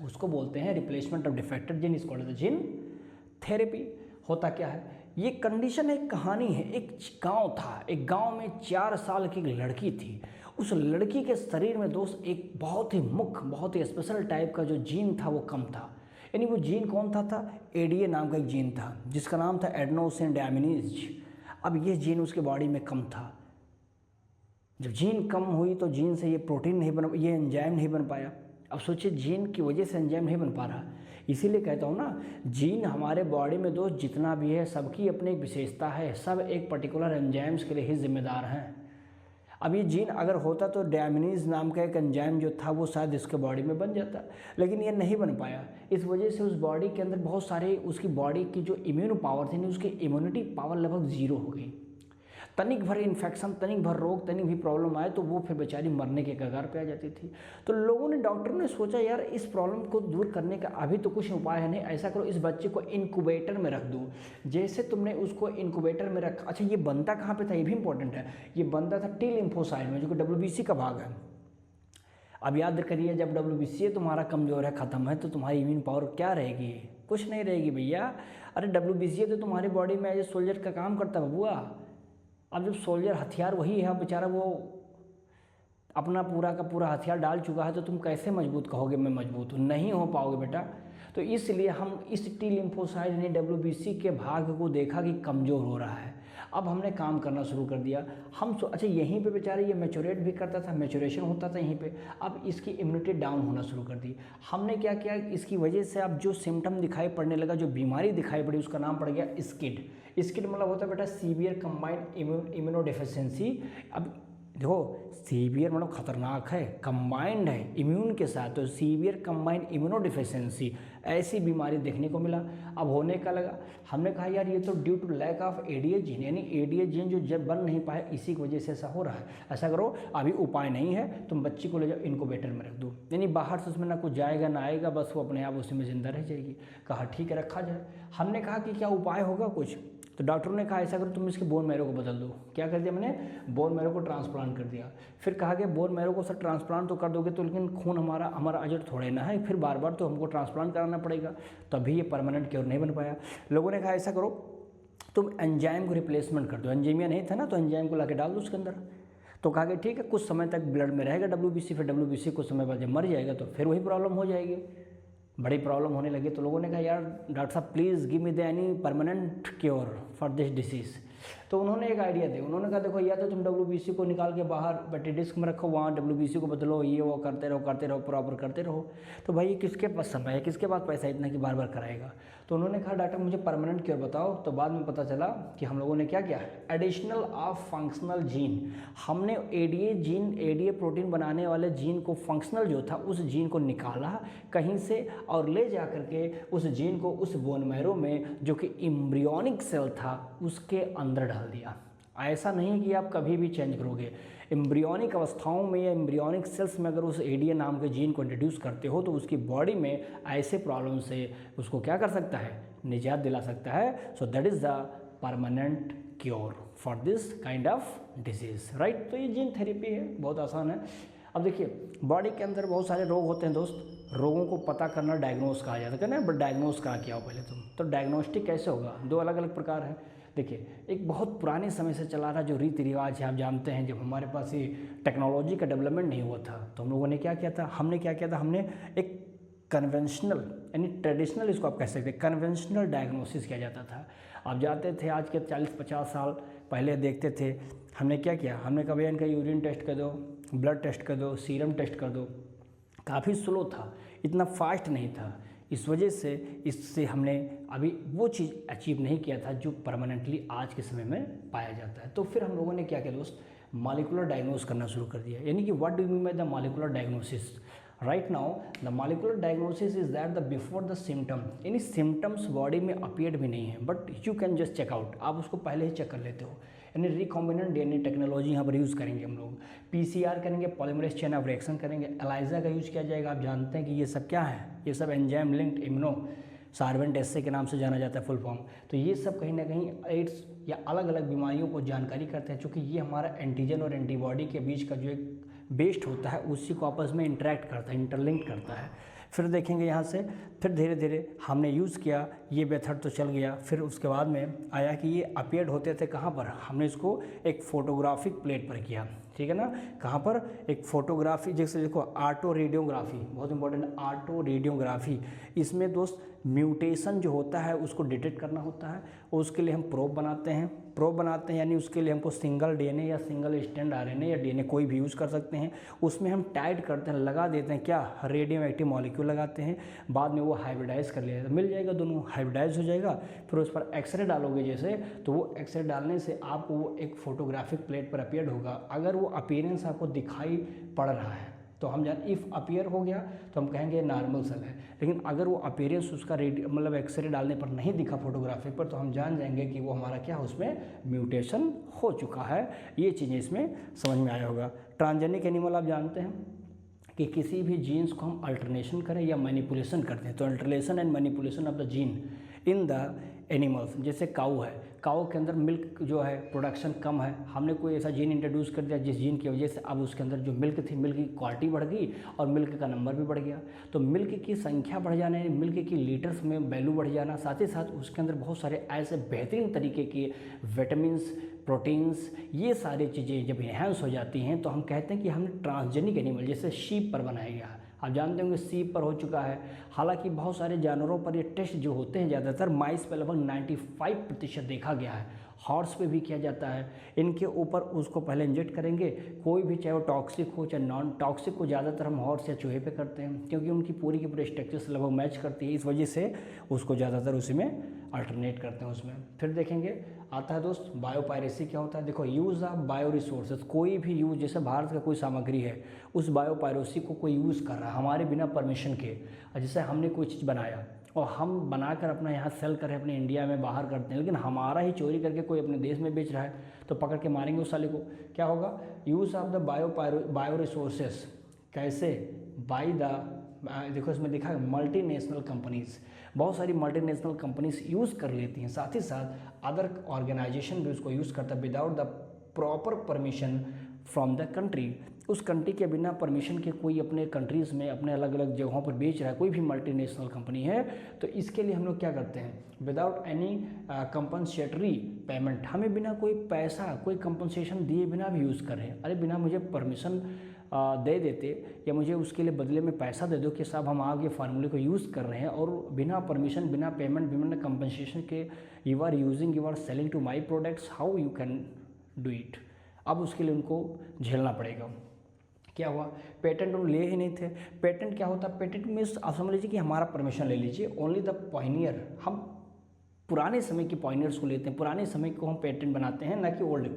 उसको बोलते हैं रिप्लेसमेंट ऑफ डिफेक्टेड जीन, इसको बोलते हैं जीन थेरेपी। होता क्या है, ये कंडीशन एक कहानी है। एक गांव था, एक गांव में 4 साल की एक लड़की थी। उस लड़की के शरीर में दोस्त एक बहुत ही मुख्य, बहुत ही स्पेशल टाइप का जो जीन था वो कम था। यानी वो जीन कौन था एडीए नाम का एक जीन था जिसका नाम था एडेनोसिन डायमिनीज। अब ये जीन उसके बॉडी में कम था। जब जीन कम हुई तो जीन से ये प्रोटीन नहीं बन, ये एंजाइम नहीं बन पाया। अब सोचिए जीन की वजह से एंजाइम नहीं बन पा रहा। इसीलिए कहता हूँ ना, जीन हमारे बॉडी में दोस्त जितना भी है सबकी अपनी एक विशेषता है, सब एक पर्टिकुलर एंजाइम्स के लिए ही जिम्मेदार हैं। अब ये जीन अगर होता तो डायमिनीज नाम का एक एंजाइम जो था वो शायद इसके बॉडी में बन जाता, लेकिन ये नहीं बन पाया। इस वजह से उस बॉडी के अंदर बहुत सारे, उसकी बॉडी की जो इम्यून पावर थी, उसकी इम्यूनिटी पावर लगभग 0 हो गई। तनिक भर इन्फेक्शन, तनिक भर रोग, तनिक भी प्रॉब्लम आए तो वो फिर बेचारी मरने के कगार पे आ जाती थी। तो लोगों ने, डॉक्टर ने सोचा यार इस प्रॉब्लम को दूर करने का अभी तो कुछ उपाय है नहीं, ऐसा करो इस बच्चे को इनक्यूबेटर में रख दो। जैसे तुमने उसको इनक्यूबेटर में रखा, अच्छा ये बनता कहाँ पे था ये भी इंपॉर्टेंट है, ये बनता था टी लिम्फोसाइट में जो कि WBC का भाग है। अब याद करिए जब WBC तुम्हारा कमज़ोर है, ख़त्म है, तो तुम्हारी इम्यून पावर क्या रहेगी, कुछ नहीं रहेगी भैया। अरे WBC तो तुम्हारी बॉडी में एज ए सोल्जर का काम करता है बबुआ। अब जब सोल्जर हथियार वही है, बेचारा वो अपना पूरा का पूरा हथियार डाल चुका है, तो तुम कैसे मजबूत कहोगे मैं मजबूत हूँ, नहीं हो पाओगे बेटा। तो इसलिए हम इस टी लिम्फोसाइट यानी WBC के भाग को देखा कि कमज़ोर हो रहा है। अब हमने काम करना शुरू कर दिया। हम अच्छा यहीं पे बेचारे ये मैच्योरेट भी करता था, मैच्योरेशन होता था यहीं पे। अब इसकी इम्यूनिटी डाउन होना शुरू कर दी। हमने क्या किया, इसकी वजह से अब जो सिम्टम दिखाई पड़ने लगा, जो बीमारी दिखाई पड़ी, उसका नाम पड़ गया स्किड। स्किड मतलब होता है बेटा सीवियर कंबाइंड इम्यूनो डेफिशिएंसी। अब देखो सीवियर मतलब खतरनाक है, कंबाइंड है इम्यून के साथ, तो सीवियर कंबाइंड इम्यूनो डिफिशिएंसी ऐसी बीमारी देखने को मिला। अब होने का लगा, हमने कहा यार ये तो due to lack of ADA gene, यानी एडीए जीन जो जब बन नहीं पाया इसी की वजह से ऐसा हो रहा है। ऐसा करो अभी उपाय नहीं है, तुम बच्ची को ले जाओ इनक्यूबेटर में रख दो, यानी बाहर से उसमें ना कुछ जाएगा ना आएगा, बस वो अपने आप उसी में जिंदा रह जाएगी। कहा ठीक है रखा जाए। हमने कहा कि क्या उपाय होगा कुछ, तो डॉक्टर ने कहा ऐसा करो तुम इसके बोन मैरो को बदल दो। क्या कर दिया मैंने, बोन मैरो को ट्रांसप्लांट कर दिया। फिर कहा कि बोन मैरो को सर ट्रांसप्लांट तो कर दोगे तो लेकिन खून हमारा अजर थोड़े ना है, फिर बार बार तो हमको ट्रांसप्लांट कराना पड़ेगा, तभी ये परमानेंट क्योर नहीं बन पाया। लोगों ने कहा ऐसा करो तुम एंजाइम को रिप्लेसमेंट कर दो। एंजाइमिया नहीं था ना, तो एंजाइम को ला के डाल दो उसके अंदर। तो कहा कि ठीक है कुछ समय तक ब्लड में रहेगा WBC, फिर WBC कुछ समय बाद जब मर जाएगा तो फिर वही प्रॉब्लम हो जाएगी, बड़ी प्रॉब्लम होने लगी। तो लोगों ने कहा यार डॉक्टर साहब please give me the any permanent cure for this disease. तो उन्होंने एक आइडिया दिया, उन्होंने कहा देखो या तो तुम WBC को निकाल के बाहर बैटरी डिस्क में रखो, वहाँ WBC को बदलो, ये वो करते रहो प्रॉपर करते रहो। तो भाई किसके पास समय है, किसके पास पैसा इतना कि बार बार कराएगा। तो उन्होंने कहा डॉक्टर मुझे परमानेंट क्योर बताओ। तो बाद में पता चला कि हम लोगों ने क्या किया, एडिशनल ऑफ फंक्शनल जीन, हमने एडीए प्रोटीन बनाने वाले जीन को, फंक्शनल जो था उस जीन को निकाला कहीं से और ले जा करके उस जीन को उस बोन मैरो में जो कि एम्ब्रियोनिक सेल था उसके अंदर डाल दिया। ऐसा नहीं कि आप कभी भी चेंज करोगे, एम्ब्रियोनिक अवस्थाओं में या एम्ब्रियोनिक सेल्स में अगर उस एडीए नाम के जीन को इंट्रोड्यूस करते हो तो उसकी बॉडी में ऐसे प्रॉब्लम से उसको क्या कर सकता है, निजात दिला सकता है। So that is the permanent cure for this kind of disease, right. तो ये जीन थेरेपी है, बहुत आसान है। अब देखिए बॉडी के अंदर बहुत सारे रोग होते हैं दोस्त, रोगों को पता करना डायग्नोस कहा जाता है ना, बट डायग्नोस कहा क्या हो पहले तुम, तो डायग्नोस्टिक कैसे होगा, दो अलग अलग प्रकार हैं। देखिए एक बहुत पुराने समय से चला रहा जो रीति रिवाज है, आप जानते हैं जब हमारे पास ये टेक्नोलॉजी का डेवलपमेंट नहीं हुआ था तो हम लोगों ने क्या किया था, हमने एक कन्वेंशनल यानी ट्रेडिशनल, इसको आप कह सकते हैं कन्वेंशनल डायग्नोसिस किया जाता था। आप जाते थे आज के 40-50 साल पहले देखते थे, हमने क्या किया, हमने कहा भैया इनका यूरिन टेस्ट कर दो, ब्लड टेस्ट कर दो, सीरम टेस्ट कर दो। काफ़ी स्लो था, इतना फास्ट नहीं था, इस वजह से इससे हमने अभी वो चीज़ अचीव नहीं किया था जो परमानेंटली आज के समय में पाया जाता है। तो फिर हम लोगों ने क्या किया दोस्त, मॉलिक्यूलर डायग्नोस करना शुरू कर दिया। यानी कि what do you mean by the molecular diagnosis. Right now the molecular diagnosis is that the before the symptom, यानी सिम्टम्स बॉडी में अपीयर्ड भी नहीं है but you can just check out, आप उसको पहले ही चेक कर लेते हो। यानी रिकॉम्बिनेंट डीएनए टेक्नोलॉजी यहाँ पर यूज़ करेंगे हम लोग, पीसीआर करेंगे, पॉलीमरेज चेन ऑफ रिएक्शन करेंगे, एलाइजा का यूज़ किया जाएगा। आप जानते हैं कि ये सब क्या है, ये सब एंजाइम लिंक्ड इम्यूनो सार्वेंट एसे के नाम से जाना जाता है फुल फॉर्म। तो ये सब कहीं ना कहीं एड्स या अलग अलग बीमारियों को जानकारी करते हैं, चूँकि ये हमारा एंटीजन और एंटीबॉडी के बीच का जो एक बेस्ड होता है उसी को आपस में इंटरेक्ट करता है, इंटरलिंक करता है। फिर देखेंगे यहाँ से, फिर धीरे धीरे हमने यूज़ किया, ये मेथड तो चल गया। फिर उसके बाद में आया कि ये अपीयर्ड होते थे कहाँ पर, हमने इसको एक फोटोग्राफिक प्लेट पर किया, ठीक है ना। कहाँ पर, एक फोटोग्राफी, जैसे देखो ऑटो रेडियोग्राफी, बहुत इंपॉर्टेंट, ऑटो रेडियोग्राफी। इसमें दोस्त म्यूटेशन जो होता है उसको डिटेक्ट करना होता है, उसके लिए हम प्रोब बनाते हैं यानी उसके लिए हमको सिंगल डीएनए या सिंगल स्ट्रैंड आरएनए या डीएनए कोई भी यूज़ कर सकते हैं। उसमें हम टाइट करते हैं, लगा देते हैं क्या, रेडियो एक्टिव मॉलिक्यूल लगाते हैं, बाद में वो हाइब्रिडाइज कर लिया, मिल जाएगा, दोनों हाइब्रिडाइज हो जाएगा। फिर उस पर एक्सरे डालोगे जैसे, तो वो एक्सरे डालने से आपको वो एक फोटोग्राफिक प्लेट पर अपीयर्ड होगा। अगर वो अपीयरेंस आपको दिखाई पड़ रहा है तो हम जान इफ़ अपीयर हो गया तो हम कहेंगे नॉर्मल सेल है। लेकिन अगर वो अपीयरेंस उसका मतलब एक्सरे डालने पर नहीं दिखा फोटोग्राफी पर, तो हम जान जाएंगे कि वो हमारा क्या, उसमें म्यूटेशन हो चुका है। ये चीज़ें इसमें समझ में आया होगा। ट्रांसजेनिक एनिमल आप जानते हैं कि किसी भी जीन्स को हम अल्टरनेशन करें या मैनिपुलेशन करते हैं, तो alternation and manipulation of the gene in the animals, जैसे काऊ है, काऊ के अंदर मिल्क जो है प्रोडक्शन कम है, हमने कोई ऐसा जीन इंट्रोड्यूस कर दिया जिस जीन की वजह से अब उसके अंदर जो मिल्क थी, मिल्क की क्वालिटी बढ़ गई और मिल्क का नंबर भी बढ़ गया। तो मिल्क की संख्या बढ़ जाने, मिल्क की लीटर्स में वैल्यू बढ़ जाना, साथ ही साथ उसके अंदर बहुत सारे ऐसे बेहतरीन तरीके के विटामिन्स, प्रोटीन्स, ये सारी चीज़ें जब इन्हेंस हो जाती हैं तो हम कहते हैं कि हमने ट्रांसजेनिक एनिमल, जैसे शीप पर बनाया गया। आप जानते होंगे सीप पर हो चुका है, हालांकि बहुत सारे जानवरों पर ये टेस्ट जो होते हैं ज़्यादातर माइस पे लगभग 95% देखा गया है, हॉर्स पे भी किया जाता है। इनके ऊपर उसको पहले इंजेक्ट करेंगे, कोई भी चाहे वो टॉक्सिक हो चाहे नॉन टॉक्सिक को, ज़्यादातर हम हॉर्स या चूहे पे करते हैं क्योंकि उनकी पूरी की पूरी स्ट्रक्चर से लगभग मैच करती है, इस वजह से उसको ज़्यादातर उसी में अल्टरनेट करते हैं उसमें। फिर देखेंगे आता है दोस्त बायोपायरेसी क्या होता है। देखो यूज़ ऑफ बायो रिसोर्सेज, कोई भी यूज़, जैसे भारत का कोई सामग्री है उस बायोपायरेसी को कोई यूज़ कर रहा है हमारे बिना परमिशन के, जैसे हमने कोई चीज़ बनाया और हम बनाकर अपना यहाँ सेल करें अपने इंडिया में बाहर करते हैं, लेकिन हमारा ही चोरी करके कोई अपने देश में बेच रहा है तो पकड़ के मारेंगे उस साले को। क्या होगा, use of the bio resources, कैसे, बाई द, देखो इसमें लिखा है मल्टीनेशनल कंपनीज़, बहुत सारी मल्टीनेशनल कंपनीज यूज़ कर लेती हैं, साथ ही साथ अदर ऑर्गेनाइजेशन भी उसको यूज़ करता है without the proper permission from the country. उस कंट्री के बिना परमिशन के कोई अपने कंट्रीज़ में अपने अलग अलग जगहों पर बेच रहा है, कोई भी मल्टीनेशनल कंपनी है, तो इसके लिए हम लोग क्या करते हैं, विदाउट एनी कंपनसेटरी पेमेंट, हमें बिना कोई पैसा कोई कंपनसेशन दिए बिना भी यूज़ कर रहे हैं। अरे बिना मुझे परमिशन दे देते या मुझे उसके लिए बदले में पैसा दे दो कि साहब हम आगे फार्मूले को यूज़ कर रहे हैं और बिना परमिशन, बिना पेमेंट, बिना कंपनसेशन के you are selling to my products, how you can do it. अब उसके लिए उनको झेलना पड़ेगा। क्या हुआ, पेटेंट उन्होंने ले ही नहीं थे। पेटेंट क्या होता है, पेटेंट मीन्स आप समझ लीजिए कि हमारा परमिशन ले लीजिए, ओनली द पॉइनियर, हम पुराने समय के पॉइनियर्स को लेते हैं, पुराने समय को हम पेटेंट बनाते हैं, ना कि ओल्ड,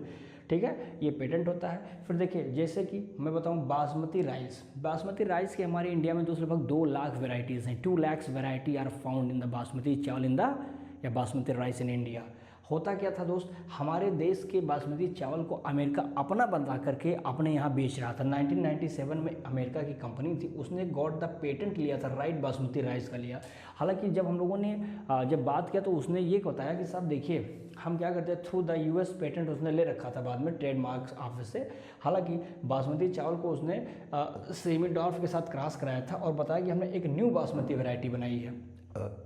ठीक है, ये पेटेंट होता है। फिर देखिए जैसे कि मैं बताऊं बासमती राइस के हमारे इंडिया में लगभग 2 लाख वेराइटीज़ हैं, 2 lakh variety are found in the basmati chawal in the या बासमती राइस इन इंडिया। होता क्या था दोस्त, हमारे देश के बासमती चावल को अमेरिका अपना बना करके अपने यहाँ बेच रहा था। 1997 में अमेरिका की कंपनी थी, उसने गॉट द पेटेंट लिया था, राइट बासमती राइस का लिया। हालांकि जब हम लोगों ने जब बात किया तो उसने ये बताया कि साहब देखिए हम क्या करते हैं, थ्रू द US पेटेंट उसने ले रखा था बाद में ट्रेडमार्क ऑफिस से। हालांकि बासमती चावल को उसने सेमीडॉर्फ के साथ क्रॉस कराया था और बताया कि हमने एक न्यू बासमती वैरायटी बनाई है।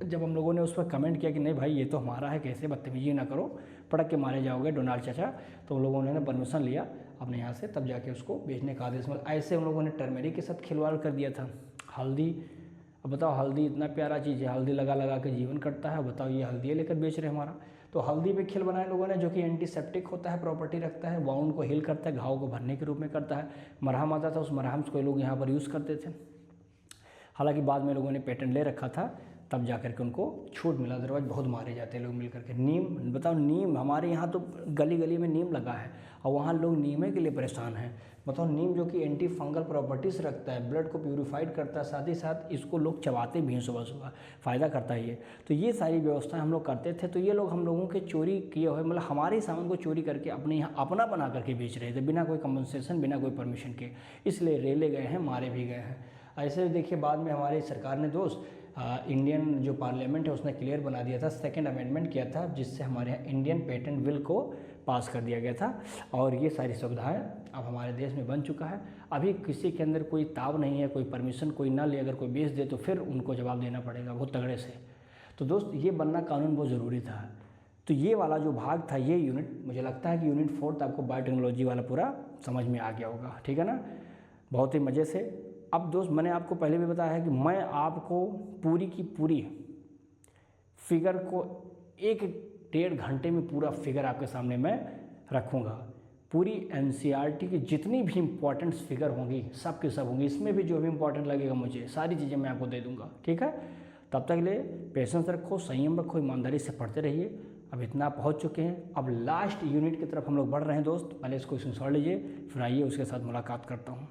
जब हम लोगों ने उस पर कमेंट किया कि नहीं भाई ये तो हमारा है, कैसे बदतमीजी ना करो, पड़क के मारे जाओगे डोनाल्ड चाचा, तो उन लोगों ने परमिशन लिया अपने यहाँ से, तब जाके उसको बेचने का आदेश मिला। ऐसे उन लोगों ने टर्मेरिक के साथ खिलवाड़ कर दिया था। हल्दी, अब बताओ हल्दी इतना प्यारा चीज़ है, हल्दी लगा लगा के जीवन कटता है, बताओ ये हल्दी लेकर बेच रहे हमारा। तो हल्दी पे खिल बनाए लोगों ने, जो कि एंटीसेप्टिक होता है, प्रॉपर्टी रखता है, वाउंड को हील करता है, घाव को भरने के रूप में करता है। मरहम आता था, उस मरहम को लोग यहाँ पर यूज़ करते थे। हालांकि बाद में लोगों ने पेटेंट ले रखा था, तब जा कर के उनको छूट मिला, अदरवाइज बहुत मारे जाते हैं लोग मिल करके। नीम, बताओ नीम, हमारे यहाँ तो गली गली में नीम लगा है और वहाँ लोग नीमे के लिए परेशान हैं। बताओ नीम जो कि एंटी फंगल प्रॉपर्टीज़ रखता है, ब्लड को प्यूरिफाइड करता है, साथ ही साथ इसको लोग चबाते भी हैं सुबह सुबह, फ़ायदा करता है ये। तो ये सारी व्यवस्था हम लोग करते थे। तो ये लोग हम लोगों के चोरी किए हुए, मतलब हमारे सामान को चोरी करके अपने यहाँ अपना बना करके बेच रहे थे, बिना कोई कंपनसेशन, बिना कोई परमिशन के। इसलिए रेले गए हैं, मारे भी गए हैं। ऐसे देखिए बाद में हमारी सरकार ने दोस्त इंडियन जो पार्लियामेंट है उसने क्लियर बना दिया था, 2nd अमेंडमेंट किया था, जिससे हमारे यहाँ इंडियन पेटेंट बिल को पास कर दिया गया था। और ये सारी सुविधाएं अब हमारे देश में बन चुका है। अभी किसी के अंदर कोई ताव नहीं है, कोई परमिशन कोई ना ले, अगर कोई बेच दे तो फिर उनको जवाब देना पड़ेगा बहुत तगड़े से। तो दोस्त ये बनना कानून बहुत ज़रूरी था। तो ये वाला जो भाग था, ये यूनिट, मुझे लगता है कि यूनिट 4 आपको बायोटेक्नोलॉजी वाला पूरा समझ में आ गया होगा, ठीक है ना, बहुत ही मज़े से। अब दोस्त मैंने आपको पहले भी बताया है कि मैं आपको पूरी की पूरी फिगर को 1-1.5 घंटे में पूरा फिगर आपके सामने मैं रखूँगा। पूरी NCERT की जितनी भी इम्पोर्टेंट फिगर होंगी सब की सब होंगी, इसमें भी जो भी इम्पोर्टेंट लगेगा मुझे सारी चीज़ें मैं आपको दे दूँगा, ठीक है। तब तक के लिए पेशेंस रखो, संयम रखो, ईमानदारी से पढ़ते रहिए। अब इतना पहुँच चुके हैं, अब लास्ट यूनिट की तरफ हम लोग बढ़ रहे हैं दोस्त। पहले इसको स्क्रीनशॉट लीजिए, फिर आइए उसके साथ मुलाकात करता हूँ।